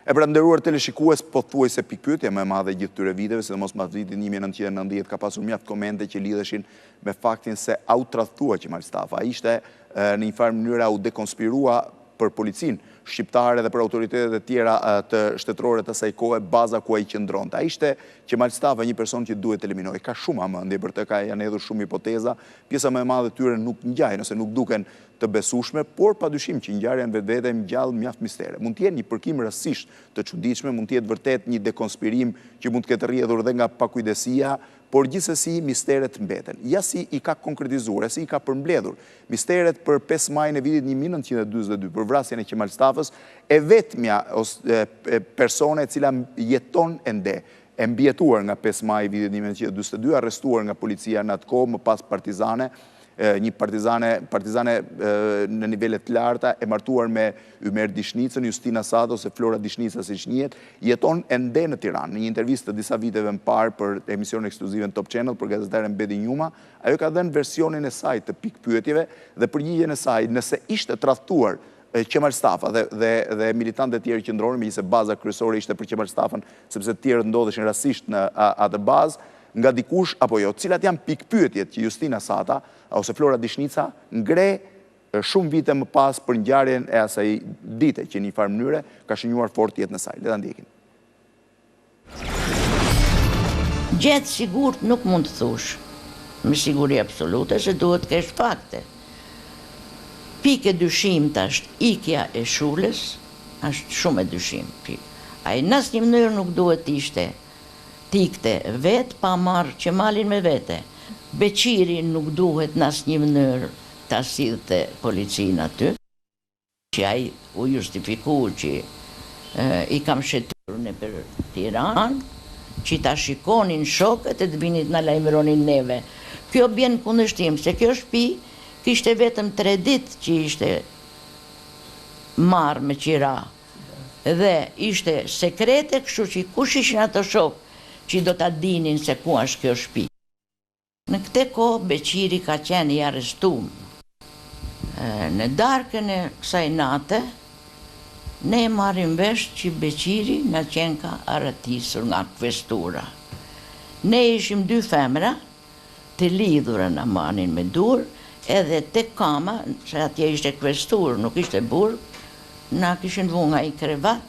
E pra nderuar teleshikues, pothuajse pikpyetja më e madhe gjithë këtyre viteve, sidomos mbas vitit 1990 ka pasur mjaft komente që lidheshin me faktin se au tradhtua Qemal Stafa. Ai ishte në një farë mënyrë au dekonspirua për policinë shqiptare dhe për autoritetet e tjera të shtetërore të asaj kohe baza ku ai qëndronte. Ai ishte Qemal Stafa, një person që duhet eliminoj. Ka shumë amendje për të, janë hedhur shumë hipoteza. Pjesa më e madhe tyre nuk ngjajnë ose nuk duken të besueshme, por padyshim që ngjarja në vetvete ngjall mjaft mistere. Mund të jenë një përkim rastësisht të çuditshme, mund të jetë vërtet një dekonspirim që mund të ketë rrjedhur edhe nga pakujdesia, por gjithsesi misteret mbeten. Ja si i ka konkretizuar, si i ka përmbledhur misteret për 5 majin e vitit 1942, për vrasjen e Qemal Stafës, e vetmja persone e cila jeton ende, e mbjetuar nga 5 maj i vitit 1942, arrestuar nga policia në atë kohë, më pas partizane, një partizane në nivellet të larta, e martuar me Ymer Dishnicën, Justina Sado, ose Flora Dishnica si njihet, jeton ende në Tiranë. Në një intervistë të disa viteve më parë për emisionin ekskluzive në Top Channel për gazetaren Bedi Njuma, ajo ka dhënë versionin e saj të pikpyetjeve dhe përgjigjen e saj, nëse ishte tradhtuar Qemal Stafa dhe militantët e tjerë qendrorë, megjithëse baza kryesore ishte për Qemal Stafën, sepse të tjerët ndodheshin rastisht në atë bazë, nga dikush apo jo, cilat janë pikpyetjet që Justina Sata ose Flora Dishnica ngre shumë vite më pas për ngjarjen e asaj dite që në një farë mënyre ka shënjuar fort jetën e saj. Le ta ndjekim. Gjatë sigurt nuk mund të thush me siguri absolute se duhet të kesh fakte. Pikë dyshim tash ikja e Shulës është shumë e dyshim. Ai në asnjë mënyrë nuk duhet ishte tikte vetë pa marrë Qemalin me vete. Beqiri nuk duhet në asnjë mënyrë ta sillte policinë aty, që ai u justifiku që i kam shetur në për Tiranë, që ta shikonin shokët e të binit në lajmëronin neve. Kjo bjen kundërshtim, se kjo shtëpi kishte vetëm 3 ditë që ishte marrë me qira, dhe ishte sekrete, kështu që kush ishin ato shokë që do ta dinin se ku është kjo shtëpi. Në këtë kohë Beqiri ka qenë i arrestuar. Në darkën e kësaj nate, ne marrim vesh që Beqiri na qenë ka arratisur nga kvestura. Ne ishim 2 femra, të lidhura na manin me dur, edhe te kama, se atje ishte kvestur, nuk ishte burg, na kishin vu nga i krevat,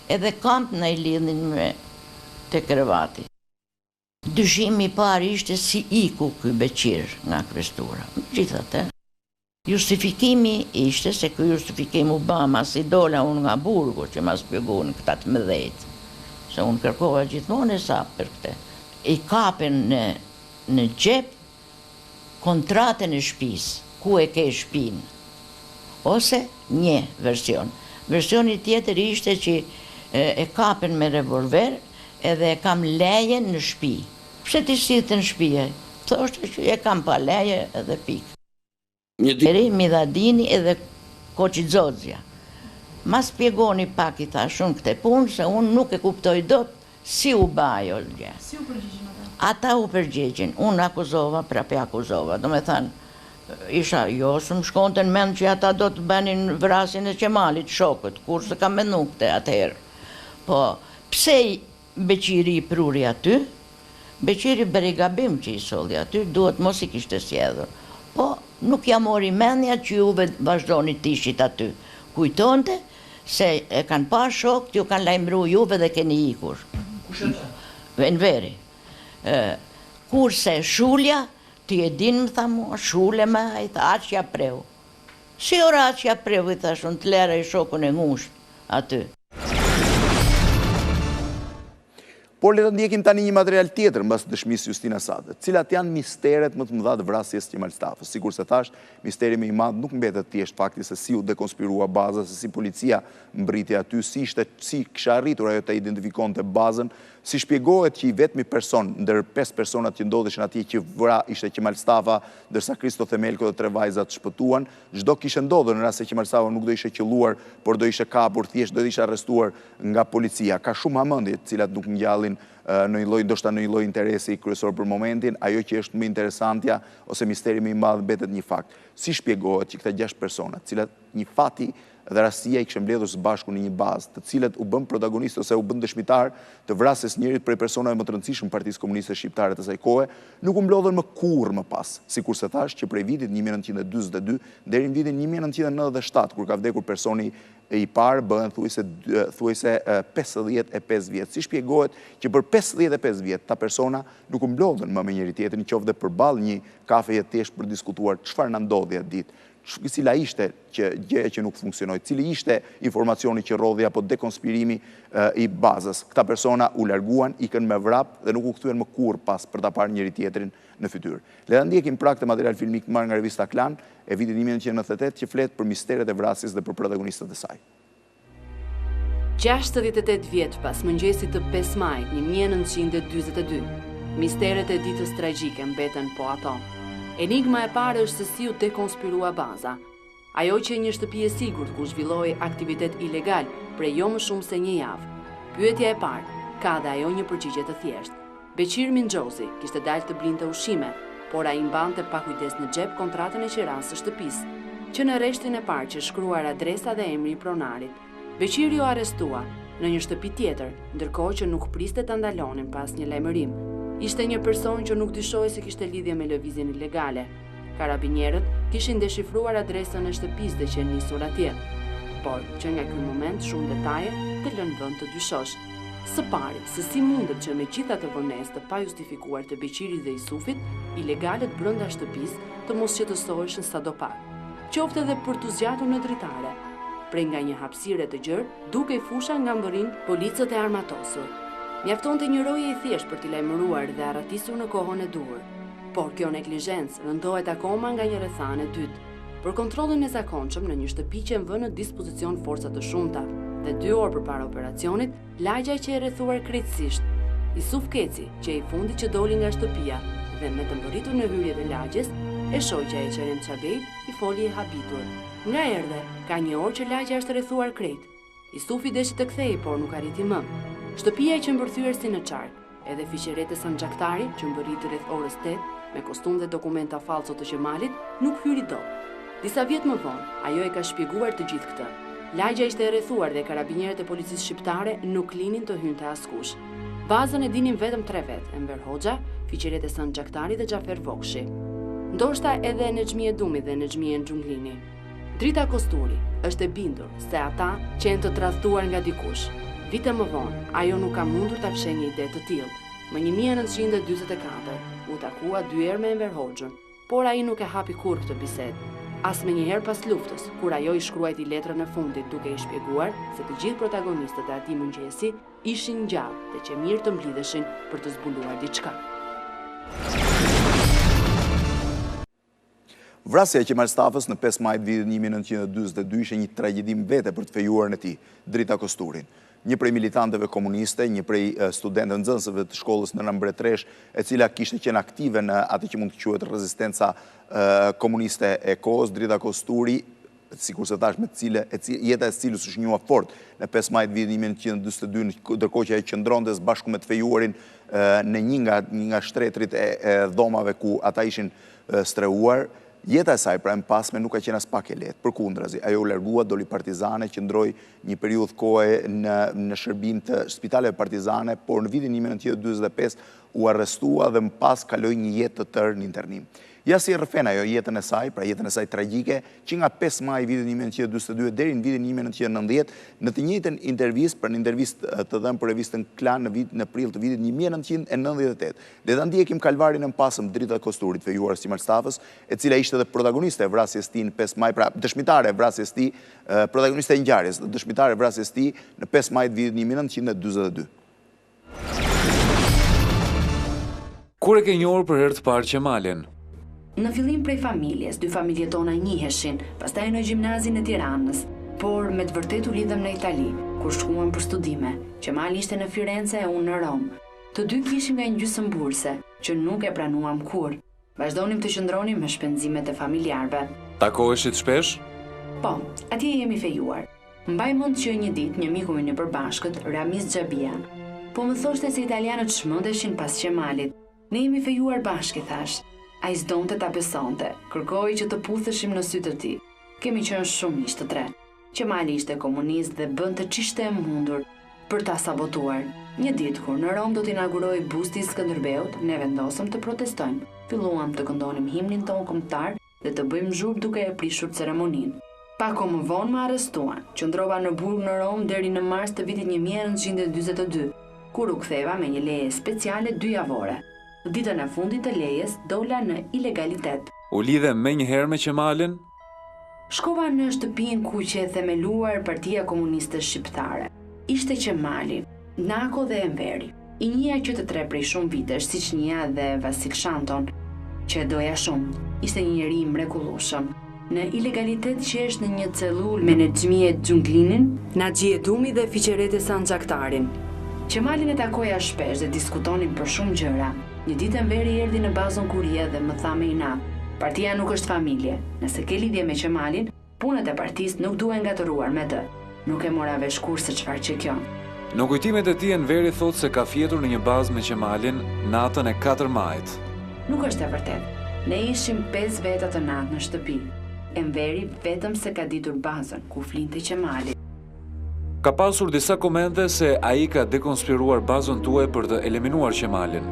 edhe kamt na i lidhin me te krevati. Dyshimi i parë ishte si iku ky Beqir nga kvestura. Megjithatë, justifikimi ishte se ky justifikim u bë si dola unë nga burgu që ma shpjeguan këta të mëdhejt. Se unë kërkova gjithmonë e sa për këtë. I kapën në xhep kontratën e shtëpisë, ku e ke shtëpinë. Ose një version. Versioni tjetër ishte që e kapën me revolver edhe e kam lejen në shtëpi. Pse ti sillte në shtëpi? Thoshte që e kam pa leje edhe pikë. Deri Midhadini edhe Koçi Xhoxhja. Ma spjegoni pak, i thash unë këtë punë, se unë nuk e kuptoj dot si u bë ajo gjë. Si u përgjigjen ata? Ata u përgjigjen, unë akuzova, prapë akuzova. Do me thënë, isha, jo, së më shkonte në mend që ata do të bënin vrasjen e Qemalit, shokët, kur se kam mendu këtë atëherë. Po, pse Beqiri i pruri aty? Beqiri bëri gabim që i solli aty, duhet mos i kishte sjedhur. Po, nuk ja mori mendja që juve vazhdoni të ishit aty. Kujtonte se e kanë pa shok, ju kanë lajmëru juve dhe keni ikur. Kush e ta? Venveri. Kurse Shulja, ti e din më tha mua, Shule me, i tha, aqja preu. Si ora aqja preu, i thash, unë të lera i shokun e ngusht aty. Por le të ndjekim tani një material tjetër mbas dëshmisë Justina Sate, cilat janë misteret më të mëdha të vrasjes Qemal Stafës. Sikur se thash, misteri më i madh nuk mbetet thjesht fakti se si u dekonspirua baza, se si policia mbriti aty, si kisha arritur ajo të identifikonte bazën, si shpjegohet që i vetmi person ndër 5 personat që ndodheshin atje që vra ishte Qemal Stafa, ndërsa Kristo Themelko dhe 3 vajzat shpëtuan. Çdo kishte ndodhur në rast se Qemal Stafa nuk do ishte qelluar, por do ishte kapur, thjesht do ishte arrestuar nga policia. Ka shumë hamendje të cilat nuk ngjallin në një lloj, ndoshta në një lloj interesi kryesor për momentin. Ajo që është më interesantja ose misteri më i madh mbetet një fakt. Si shpjegohet që këta 6 persona, të cilat një fati dhe rastia i kishte mbledhur së bashku në një bazë, të cilët u bën protagonist ose u bën dëshmitar të vrasjes njërit prej personave më të rëndësishëm Partisë Komuniste shqiptare të asaj kohe, nuk u mblodhen më kurrë më pas, sikurse thash që prej vitit 1942 deri në vitin 1997, kur ka vdekur personi i parë, bëhen thuajse 55 vjet. Si shpjegohet që për 55 vjet ta persona nuk u mblodhen më me njëri tjetrin, qoftë përballë një kafeje të thjeshtë për diskutuar çfarë na ndodhi atë ditë, cila ishte gjëja që nuk funksionoi, cili ishte informacioni që rodhi apo dekonspirimi i bazës. Këta persona u larguan, ikën me vrap dhe nuk u kthyen më kurrë pas për ta parë njëri tjetrin në fytyrë. Le ta ndjekim prag të material filmik të marrë nga revista Klan e vitit 1998 që flet për misteret e vrasjes dhe për protagonistët e saj. 68 vjet pas mëngjesit të 5 majit 1942, misteret e ditës tragjike mbeten po ato. Enigma e parë është se si u dekonspirua baza. Ajo që një shtëpi e sigurt ku zhvilloi aktivitet ilegal prej jo më shumë se një javë. Pyetja e parë, ka dhe ajo një përgjigje të thjeshtë. Beqir Mingjozi kishte dalë të blinte ushqime, por ai mbante pa kujdes në xhep kontratën e qiras së shtëpisë, që në rreshtin e parë që shkruar adresa dhe emri i pronarit. Beqiri u arrestua në një shtëpi tjetër, ndërkohë që nuk priste ta ndalonin pas një lajmërim. Ishte një person që nuk dyshoi se kishte lidhje me lëvizjen ilegale. Karabinierët kishin deshifruar adresën e shtëpisë dhe që nisur atje. Por që nga ky moment shumë detaje të lënë vend të dyshosh. Së pari, se si mundet që me gjitha të vonesë të pa justifikuar të Beqirit dhe Isufit, ilegalet brenda shtëpisë të mos qetësoheshin sadopak. Qoftë edhe për të zgjatur në dritare, prej nga një hapësire të gjerë, duke fusha nga mbërin policët e armatosur. Mjaftonte një roje i thjesht për t'i lajmëruar dhe arratisur në kohën e duhur. Por kjo neglizhencë rëndohet akoma nga një rrethane dytë. Për kontrollin e zakonshëm në një shtëpi që vë në dispozicion forca të shumta dhe 2 orë përpara operacionit, lagja që e rrethuar krejtësisht. Isuf Keci, që i fundi që doli nga shtëpia dhe me të mbërritur në hyrje të lagjes, e shoqja e Qerem Çabej i foli e habitur. Nga erdhe, ka një orë që lagja është rrethuar krejt. Isufi deshi të kthej, por nuk arriti më. Shtëpia e qëmbërthyer si në qark, edhe fiqerete sanxhaktari që mbërriti rreth orës 8 me kostum dhe dokumenta falso të Qemalit nuk hyri dot. Disa vjet më vonë, ajo e ka shpjeguar të gjithë këtë. Lagja ishte e rrethuar dhe karabinierët e policisë shqiptare nuk linin të hynte askush. Bazën e dinin vetëm 3 vetë, Enver Hoxha, fiqerete sanxhaktari dhe Xhafer Vokshi. Ndoshta edhe Nexhmie Dumi dhe Nexhmie Xhunglini. Drita Kosturi është e bindur se ata qenë të tradhtuar nga dikush. Vite më vonë, ajo nuk ka mundur ta fshehë një ide të tillë. Më 1944 u takua 2 herë me Enver Hoxhën, por ai nuk e hapi kurrë këtë bisedë. As me njëherë pas luftës, kur ajo i shkruajti letrën e fundit duke i shpjeguar se të gjithë protagonistët e atij mëngjesi ishin gjallë dhe që mirë të mblidheshin për të zbuluar diçka. Vrasja e Qemal Stafës në 5 maj vitit 1942 ishte një tragjedim vete për të fejuar në ti, Drita Kosturin. Një prej militantëve komuniste, një prej studentëve nxënësve të shkollës në Mbretresh, e cila kishte qenë aktive në atë që mund të quhet Rezistenca Komuniste e kohës, Drita Kosturi, sikur se thash, jeta e cilës është njohur fort në 5 maj vitit 1942, ndërkohë që ai qëndronte së bashku me të fejuarin në një nga shtretrit e dhomave ku ata ishin streuar. Jeta e saj pra e pasme nuk ka qenë as pak e lehtë, përkundrazi. Ajo u largua, doli partizane, qëndroi një periudhë kohe në shërbim të spitaleve partizane, por në vitin 1945 u arrestua dhe më pas kaloi një jetë të tërë në internim. Ja si rrëfen ajo jetën e saj, pra jetën e saj tragjike, që nga 5 maj vitit 1942 deri në vitin 1990, në të njëjtën intervistë, për një intervistë të dhënë për revistën Klan në prill të vitit 1998. Le ta ndjekim kalvarin e mpasëm Drita Kosturit, fejuar Qemal Stafës, e cila ishte edhe protagoniste e vrasjes tij në 5 maj, pra dëshmitare e vrasjes tij, protagoniste e ngjarjes, dëshmitare e vrasjes tij në 5 maj vitit 1942. Kur e ke njohur për herë të parë Qemalin? Në fillim prej familjes, 2 familje tona njiheshin, pastaj në gjimnazin e Tiranës, por me të vërtet u lidhem në Itali, kur shkuam për studime. Qemali ishte në Firenze e unë në Rom. Të dy kishim nga një gjysmë burse, që nuk e pranuam kur. Vazhdonim të qëndronim me shpenzimet e familjarve. Takoheshit shpesh? Po, atje jemi fejuar. Mbaj mend që një ditë një miku i përbashkët, Ramiz Xhabia, po më thoshte se italianët shmendeshin pas Qemalit. Ne jemi fejuar bashkë, thash. Ai s'donte ta besonte, kërkoi që të putheshim në sy të tij. Kemi qenë shumë miq të tre. Qemali ishte komunist dhe bënte ç'ishte e mundur për ta sabotuar. Një ditë kur në Rom do të inauguroi busti i Skënderbeut, ne vendosëm të protestojmë. Filluam të këndonim himnin ton kombëtar dhe të bëjmë zhurmë duke e prishur ceremoninë. Pak kohë më vonë më arrestuan. Qëndrova në burg në Rom deri në mars të vitit 1942, kur u ktheva me një leje speciale 2 javore. Ditën e fundit të lejes dola në ilegalitet. U lidhe menjëherë me Qemalin? Shkova në shtëpinë ku që e themeluar Partia Komuniste shqiptare. Ishte Qemali, Nako dhe Enveri. I njëja që të 3 prej shumë vitesh, siç njëja dhe Vasil Shanton, që e doja shumë. Ishte një njeri mrekullueshëm. Në ilegalitet që është në një cellul me Nexhmije Xhunglinin, Naxhi Edumi dhe Fiqerete Sanxhaktarin. Qemalin e takoja shpesh dhe diskutonin për shumë gjëra. Një ditë Enveri erdhi në bazën kurie dhe më tha me inat: "Partia nuk është familje. Nëse ke lidhje me Qemalin, punët e partisë nuk duhen ngatëruar me të." Nuk e mora vesh kurse çfarë që kjo. Në kujtimet e tij Enveri thotë se ka fjetur në një bazë me Qemalin natën e 4 majit. Nuk është e vërtet. Ne ishim 5 veta të natë në shtëpi. Enveri vetëm se ka ditur bazën ku flinte Qemali. Ka pasur disa komente se ai ka dekonspiruar bazën tuaj për të eliminuar Qemalin.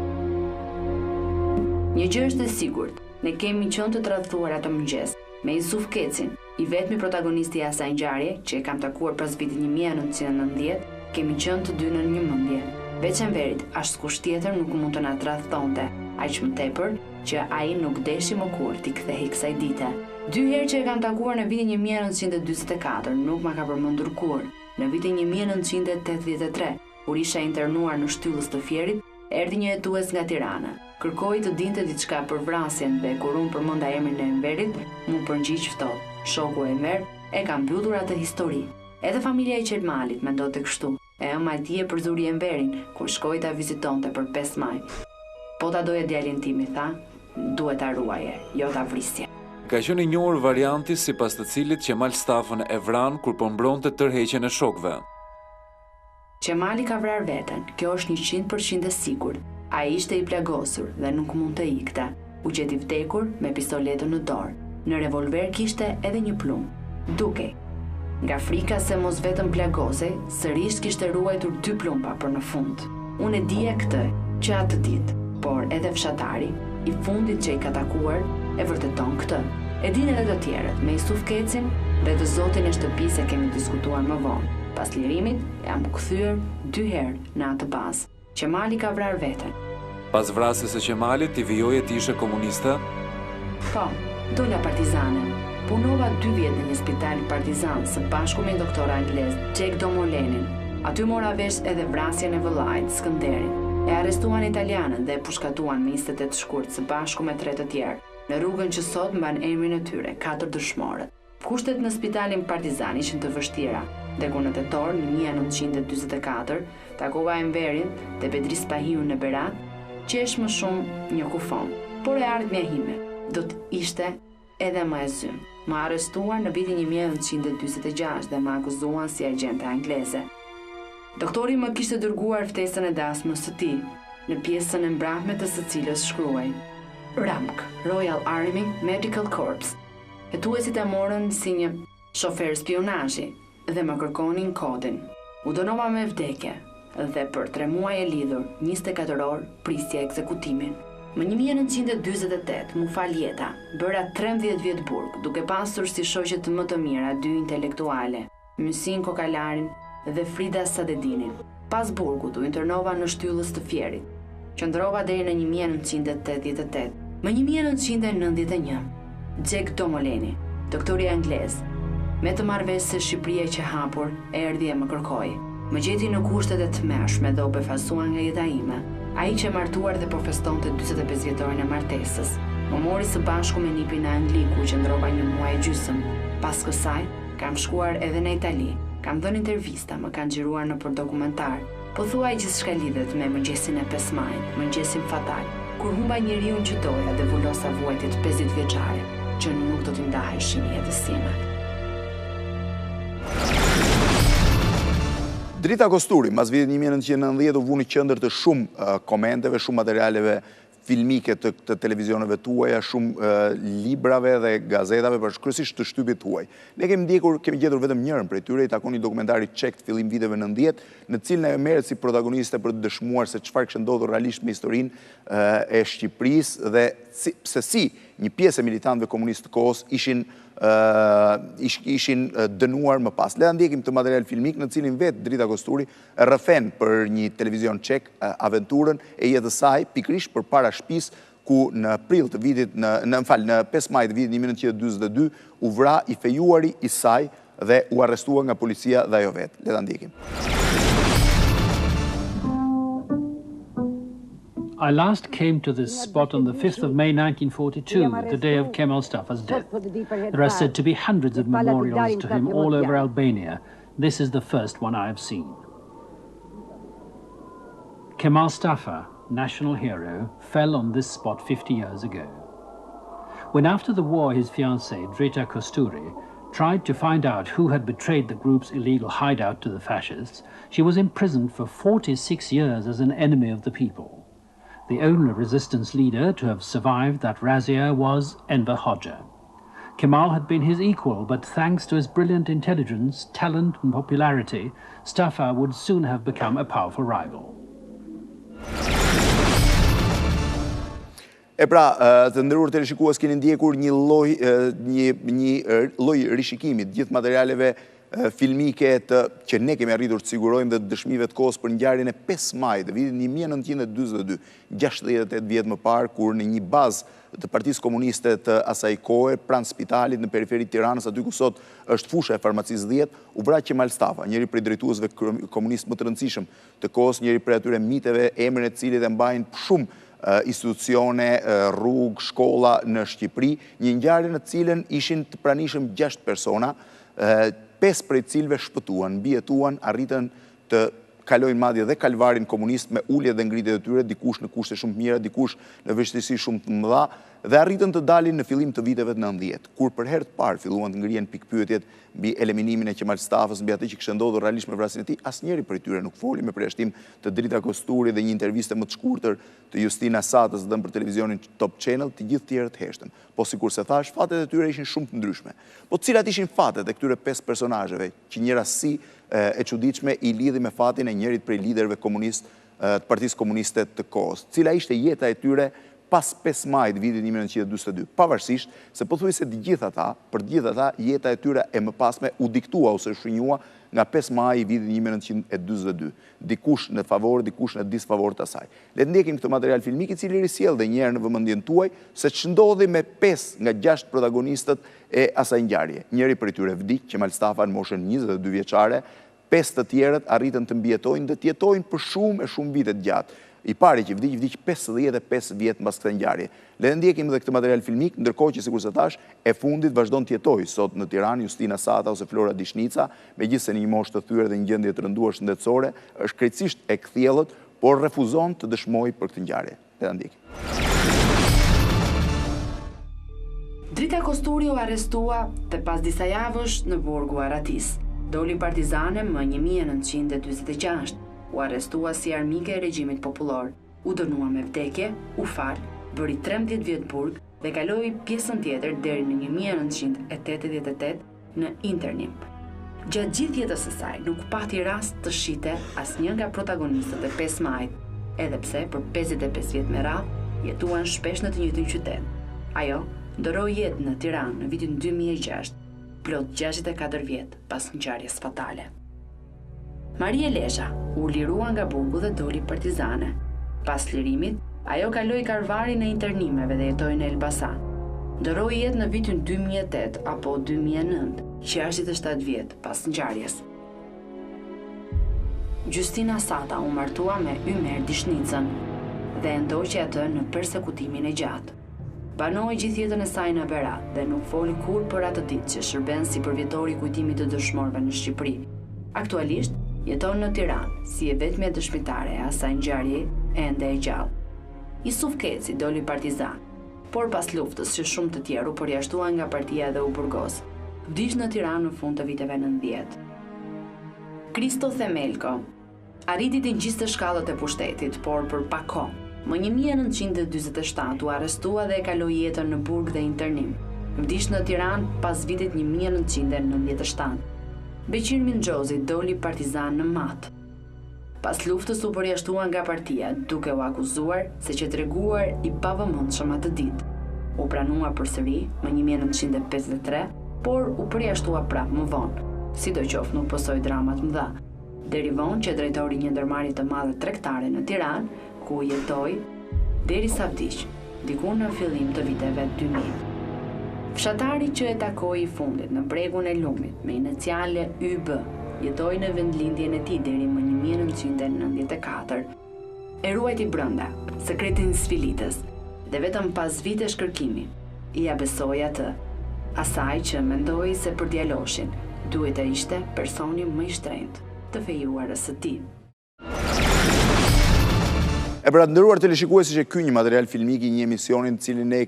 Një gjë është e sigurt, ne kemi qenë të tradhtuar atë mëngjes me Yusuf Kecin, i vetmi protagonisti i asaj ngjarje që e kam takuar pas vitit 1990, kemi qenë të dy në një mendje. Veç Enverit, askush tjetër nuk mund të na tradhtonte, aq më tepër që ai nuk deshi më kur t'i kthehej kësaj dite. 2 herë që e kam takuar në vitin 1944, nuk ma ka përmendur kur. Në vitin 1983, kur isha internuar në shtyllës të Fierit, erdhi një hetues nga Tirana. Kërkoi të dinte diçka për vrasjen dhe kur unë përmenda emrin e Enverit, mu përgjigj ftohtë. Shoku e Enver e ka mbyllur atë histori. Edhe familja e Qemalit mendonte kështu. E ëma e tij e përzuri Enverin kur shkoi ta vizitonte për 5 maj. Po ta doje djalin tim, i tha, duhet ta ruaje, jo ta vrisje. Ka qenë i njohur varianti sipas të cilit Qemal Stafën e vran kur po mbronte tërheqjen e shokëve. Qemali ka vrarë veten, kjo është 100% e sigurt. Ai ishte i plagosur dhe nuk mund të ikte. U gjeti vdekur me pistoletën në dorë. Në revolver kishte edhe një plumë. Dukej. Nga frika se mos vetëm plagosej, sërish kishte ruajtur 2 plumpa për në fund. Unë e dija këtë që atë ditë, por edhe fshatari, i fundit që i ka takuar, e vërteton këtë. E din edhe të tjerët, me Yusuf Kecin dhe të zotin e shtëpisë e kemi diskutuar më vonë. Pas lirimit, jam kthyer 2 herë në atë bazë. Qemali ka vrarë veten. Pas vrasjes së Qemalit, ti vijoje të ishe komuniste? Po, dola partizane. Punova 2 vjet në një spital partizan së bashku me një doktor anglez, Jack Domolenin. Aty mora vesh edhe vrasjen e vëllait, Skënderin. E arrestuan italianën dhe e pushkatuan me 28 shkurt së bashku me 3 të tjerë, në rrugën që sot mban emrin e tyre, 4 dëshmorët. Kushtet në spitalin partizan ishin të vështira, dhe kur në tetor në 1944 takova Enverin dhe Bedris Pahiun në Berat, që është më shumë një kufon, por e ardhmja ime do të ishte edhe më e zymë. Më arrestuar në vitin 1946 dhe më akuzuan si agente angleze. Doktori më kishte dërguar ftesën e dasmës së tij, në pjesën e mbrapsme të së cilës shkruaj: RAMC, Royal Army Medical Corps. Hetuesit e morën si një shofer spionazhi dhe më kërkonin kodin. U dënova me vdekje dhe për 3 muaj e lidhur, 24 orë, prisja ekzekutimin. Më 1948 mu fal jeta, bëra 13 vjet burg, duke pasur si shoqet më të mira 2 intelektuale, Mysin Kokalarin dhe Frida Sadedinin. Pas burgut u internova në shtyllës të Fierit. Qëndrova deri në 1988. Më 1991, Jack Domoleni, doktori anglez, me të marrëveshje se Shqipëria që hapur, erdhi e më kërkoi. Më gjeti në kushtet e tmerrshme dhe u befasuan nga jeta ime. Ai që martuar dhe po festonte 45 vjetorin e martesës. Më mori së bashku me nipin në Angli ku qëndrova 1 muaj e gjysmë. Pas kësaj, kam shkuar edhe në Itali. Kam dhënë intervista, më kanë xhiruar në për dokumentar. Po thuaj gjithçka lidhet me mëngjesin e 5 majit, mëngjesin fatal, kur humba njeriu që doja dhe vulosa vuajtjet 50 vjeçare, që nuk do t'i ndaheshin jetës time. Drita Kosturi, mas vitit 1990 u vu në qendër të shumë komenteve, shumë materialeve filmike të televizioneve tuaja, shumë librave dhe gazetave për kryesisht të shtypit tuaj. Ne kemi gjetur vetëm njërën prej tyre, i takon një dokumentari çek të fillim viteve 90, në cilën e merret si protagoniste për të dëshmuar se çfarë kishte ndodhur realisht me historinë e Shqipërisë dhe se si një pjesë e militantëve komunistë të kohës ishin dënuar më pas. Le ta ndjekim të material filmik në cilin vetë Drita Kosturi rrëfen për një televizion çek aventurën e jetës saj pikërisht përpara shtëpisë ku në prill të vitit në 5 maj të vitit 1942 u vra i fejuari i saj dhe u arrestua nga policia dhe ajo vetë. Le ta ndjekim. I last came to this spot on the 5th of May 1942, the day of Qemal Stafa's death. There are said to be hundreds of memorials to him all over Albania. This is the first one I have seen. Qemal Stafa, national hero, fell on this spot 50 years ago. When after the war his fiancée, Drita Kosturi, tried to find out who had betrayed the group's illegal hideout to the fascists, she was imprisoned for 46 years as an enemy of the people. The only resistance leader to have survived that Vrasja was Enver Hoxha. Qemal had been his equal, but thanks to his brilliant intelligence, talent and popularity, Stafa would soon have become a powerful rival. E pra, të nderuar teleshikues, keni ndjekur një lloj rishikimi të gjithë materialeve filmike që ne kemi arritur të sigurojmë dhe dëshmive të kohës për ngjarjen e 5 maj të vitit 1942, 68 vjet më parë, kur në një bazë të Partisë Komuniste të asaj kohe, pranë spitalit në periferi të Tiranës, aty ku sot është fusha e farmacisë 10, u vra Qemal Stafa, njëri prej drejtuesve komunist më të rëndësishëm të kohës, njëri prej atyre miteve, emrin e cilit e mbajnë shumë institucione, rrugë, shkolla në Shqipëri, një ngjarje në cilën ishin të pranishëm 6 persona, 5 prej cilve shpëtuan, mbijetuan, arritën të kalojnë madje dhe kalvarin komunist me ulje dhe ngritje të tyre, dikush në kushte shumë të mira, dikush në vështirësi shumë të mëdha, dhe arritën të dalin në fillim të viteve të 90, kur për herë të parë filluan të ngrihen pikpyetjet mbi eliminimin e Qemal Stafës, mbi atë që kishte ndodhur realisht me vrasjen e tij. Asnjëri prej tyre nuk foli, me përjashtim të Drita Kosturi dhe një interviste më të shkurtër të Justina Satës dhënë për televizionin Top Channel, të gjithë tjerët heshtën. Po sikur se thash, fatet e tyre ishin shumë të ndryshme. Po cilat ishin fatet e këtyre 5 personazheve që një rastësi e çuditshme i lidhi me fatin e njërit prej liderëve komunist të Partisë Komuniste të kohës? Cila ishte jeta e tyre pas 5 maj të vitit 1942, pavarësisht se pothuajse për gjithë ata jeta e tyre e mëpasme u diktua ose shënjua nga 5 maj i vitit 1942, dikush në favor, dikush në disfavor të asaj. Le të ndjekim këtë material filmik i cili risjell dhe një herë në vëmendjen tuaj se ç'ndodhi me 5 nga 6 protagonistët e asaj ngjarje. Njëri prej tyre vdiq, Qemal Stafa, në moshën 22 vjeçare, 5 të tjerët arritën të mbijetojnë dhe të jetojnë për shumë vite të gjatë. I pari që vdiq 55 vjet mbas kësaj ngjarje. Le të ndjekim edhe këtë material filmik, ndërkohë që sikur se thash, e fundit vazhdon të jetojë sot në Tiranë Justina Sata ose Flora Dishnica, megjithëse në një moshë të thyer dhe një gjendje të rënduar shëndetësore, është krejtësisht e kthjellët, por refuzon të dëshmojë për këtë ngjarje. Le ta ndjekim. Drita Kosturi u arrestua dhe pas disa javësh në burgu Aratis. Doli partizane më 1946. U arrestua si armike e regjimit popullor, u dënua me vdekje, u fal, bëri 13 vjet burg dhe kaloi pjesën tjetër deri në 1988 në internim. Gjatë gjithë jetës së saj nuk pati rast të shite asnjë nga protagonistët e 5 majit, edhe pse për 55 vjet me radhë jetuan shpesh në të njëjtin qytet. Ajo ndoroi jetë në Tiranë në vitin 2006, plot 64 vjet pas ngjarjes fatale. Maria Lesha u lirua nga burgu dhe doli partizane. Pas lirimit, ajo kaloi karvarin e internimeve dhe jetoi në Elbasan. Ndoroi jetë në vitin 2008 apo 2009, 67 vjet pas ngjarjes. Justina Sata u martua me Ymer Dishnicën dhe ndoqi atë në persekutimin e gjatë. Banoi gjithë jetën e saj në Berat dhe nuk foli kur për atë ditë që shërben si përvjetori i kujtimit të dëshmorëve në Shqipëri. Aktualisht jeton në Tiranë, si e vetmja dëshmitare e asaj ngjarje ende e gjallë. Isuf Keci doli partizan, por pas luftës që shumë të tjerë u përjashtuan nga partia dhe u burgos. Vdiq në Tiranë në fund të viteve 90. Kristo Themelko arriti të ngjiste shkallët e pushtetit, por për pak kohë Më 1947 u arrestua dhe e kaloi jetën në burg dhe internim. Vdiq në Tiranë pas vitit 1997. Beqir Mingjozi doli partizan në Mat. Pas luftës u përjashtua nga partia, duke u akuzuar se që treguar i pavëmendshëm atë ditë. U pranua përsëri më 1953, por u përjashtua prapë më vonë. Sidoqoftë nuk pësoi dramat mëdha. Deri vonë që drejtori një ndërmarrje të madhe tregtare në Tiranë, ku jetoi derisa vdiq, diku në fillim të viteve 2000. Fshatari që e takoi i fundit në bregun e lumit me iniciale YB, jetoi në vendlindjen e tij deri më 1994. E ruajti brenda, sekretin zhvillites, dhe vetëm pas vitesh kërkimi, i ja besoi atë, asaj që mendoi se për djaloshin duhet të ishte personi më i shtrenjtë të fejuarës së tij. E pra të nderuar teleshikuesi që ky një material filmik i një emisionin të cilin ne e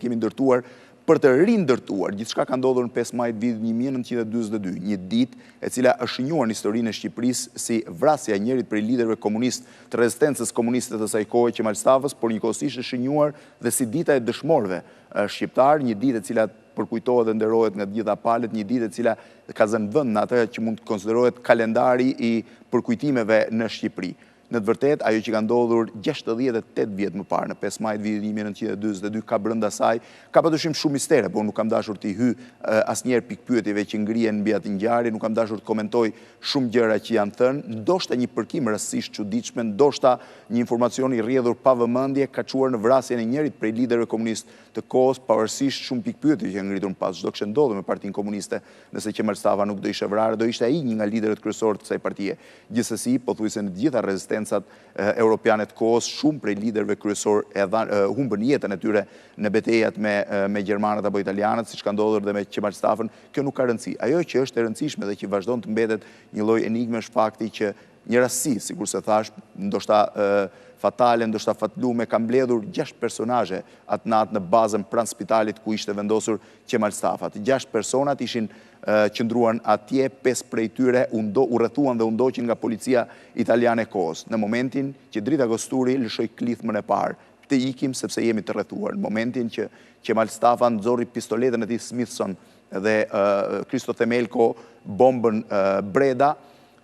kemi ndërtuar për të rindërtuar gjithçka ka ndodhur në 5 maj vitit 1942, një ditë e cila është shënjuar në historinë e Shqipërisë si vrasja e njërit prej liderëve komunistë të Rezistencës Komuniste të saj kohe, Qemal Stafës, por njëkohësisht e shënjuar dhe si dita e dëshmorëve shqiptar, një ditë e cila përkujtohet dhe nderohet nga të gjitha palët, një ditë e cila ka zënë vend në atë që mund të konsiderohet kalendari i përkujtimeve në Shqipëri. Në të vërtet, ajo që ka ndodhur 68 vjet më parë, në 5 maj vitit 1942, ka brenda saj, ka padyshim shumë mistere, por nuk kam dashur të hy asnjëherë pikpyetjeve që ngrihen mbi atë ngjarje, nuk kam dashur të komentoj shumë gjëra që janë thënë, ndoshta një përkim rastësisht çuditshëm, ndoshta një informacion i rrjedhur pa vëmendje ka çuar në vrasjen e njërit prej liderëve komunistë të kohës, pavarësisht shumë pikpyetjeve që ngritur pas çdo që ndodhur me Partinë Komuniste, nëse Qemal Stafa nuk do ishte vrarë, do ishte ai një nga liderët kryesorë të kësaj partie. Gjithsesi, pothuajse në të gjitha rezistencat europiane të kohës, shumë prej liderëve kryesor humbën jetën e tyre në betejat me gjermanët apo italianët, siç ka ndodhur dhe me Qemal Stafën. Kjo nuk ka rëndësi. Ajo që është e rëndësishme dhe që vazhdon të mbetet një lloj enigme është fakti që një rastësi, sikur se thash, ndoshta fatale, ndoshta fatlume, ka mbledhur 6 personazhe atë natë në bazën pranë spitalit ku ishte vendosur Qemal Stafa. Të 6 personat ishin qëndruan atje, 5 prej tyre u rrethuan dhe u ndoqin nga policia italiane e kohës. Në momentin që Drita Kosturi lëshoi klithmën e parë, të ikim sepse jemi të rrethuar. Në momentin që Qemal Stafa nxorri pistoletën e tij Smithson dhe Kristo Themelko bombën Breda,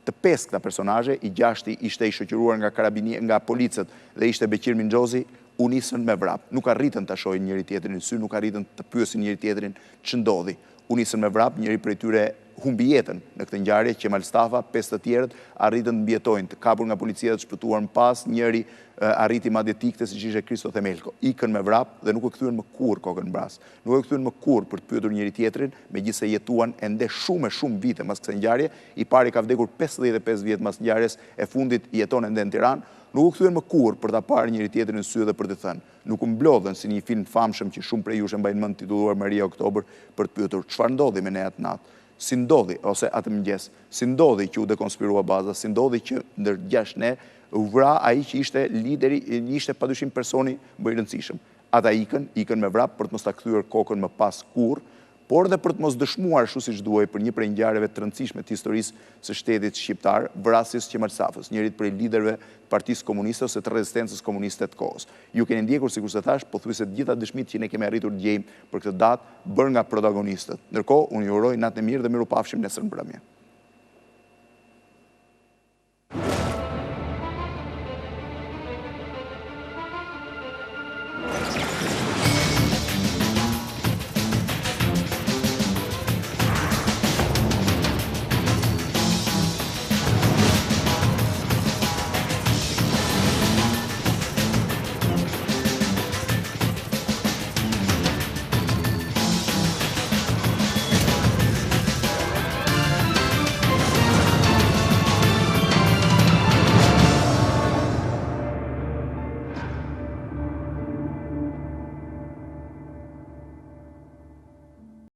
të 5 këta personazhe, i 6 ishte i shoqëruar nga policët dhe ishte Beqir Mingjozi, u nisën me vrap. Nuk arritën ta shohin njëri tjetrin në sy, nuk arritën të pyesin njëri tjetrin ç'u ndodhi. U nisën me vrap, njëri prej tyre humbi jetën në këtë ngjarje, Qemal Stafa, 5 të tjerët arritën të mbijetojnë, të kapur nga policia dhe të shpëtuar më pas, njëri arriti madje tikte siç ishte Kristo Themelko. Ikën me vrap dhe nuk e kthyen më kurrë kokën mbras. Nuk e kthyen më kurrë për të pyetur njëri tjetrin, megjithëse jetuan ende shumë vite mas kësaj ngjarje. I pari ka vdekur 55 vjet mas ngjarjes, e fundit jeton ende në Tiranë. Nuk u kthyen më kurrë për ta parë njëri tjetrin në sy dhe për të thënë. Nuk u mblodhen si një film famshëm që shumë prej jush e mbajnë mend titulluar Maria Oktober për të pyetur çfarë ndodhi me ne atë natë. Si ndodhi, ose atë mëngjes, si ndodhi që u dekonspirua baza, si ndodhi që ndër 6 ne u vra ai që ishte lideri, ishte padyshim personi më i rëndësishëm. Ata ikën me vrap për të mos ta kthyer kokën më pas kurrë, por dhe për të mos dëshmuar ashtu siç duhej për një prej ngjarjeve të rëndësishme të historisë së shtetit shqiptar, vrasjes Qemal Stafës, njërit prej liderëve të Partisë Komuniste ose të Rezistencës Komuniste të kohës. Ju keni ndjekur, sikur se thash, pothuajse të gjitha dëshmitë që ne kemi arritur të gjejmë për këtë datë bërë nga protagonistët. Ndërkohë, unë ju uroj natë e mirë dhe mirupafshim nesër mbrëmje.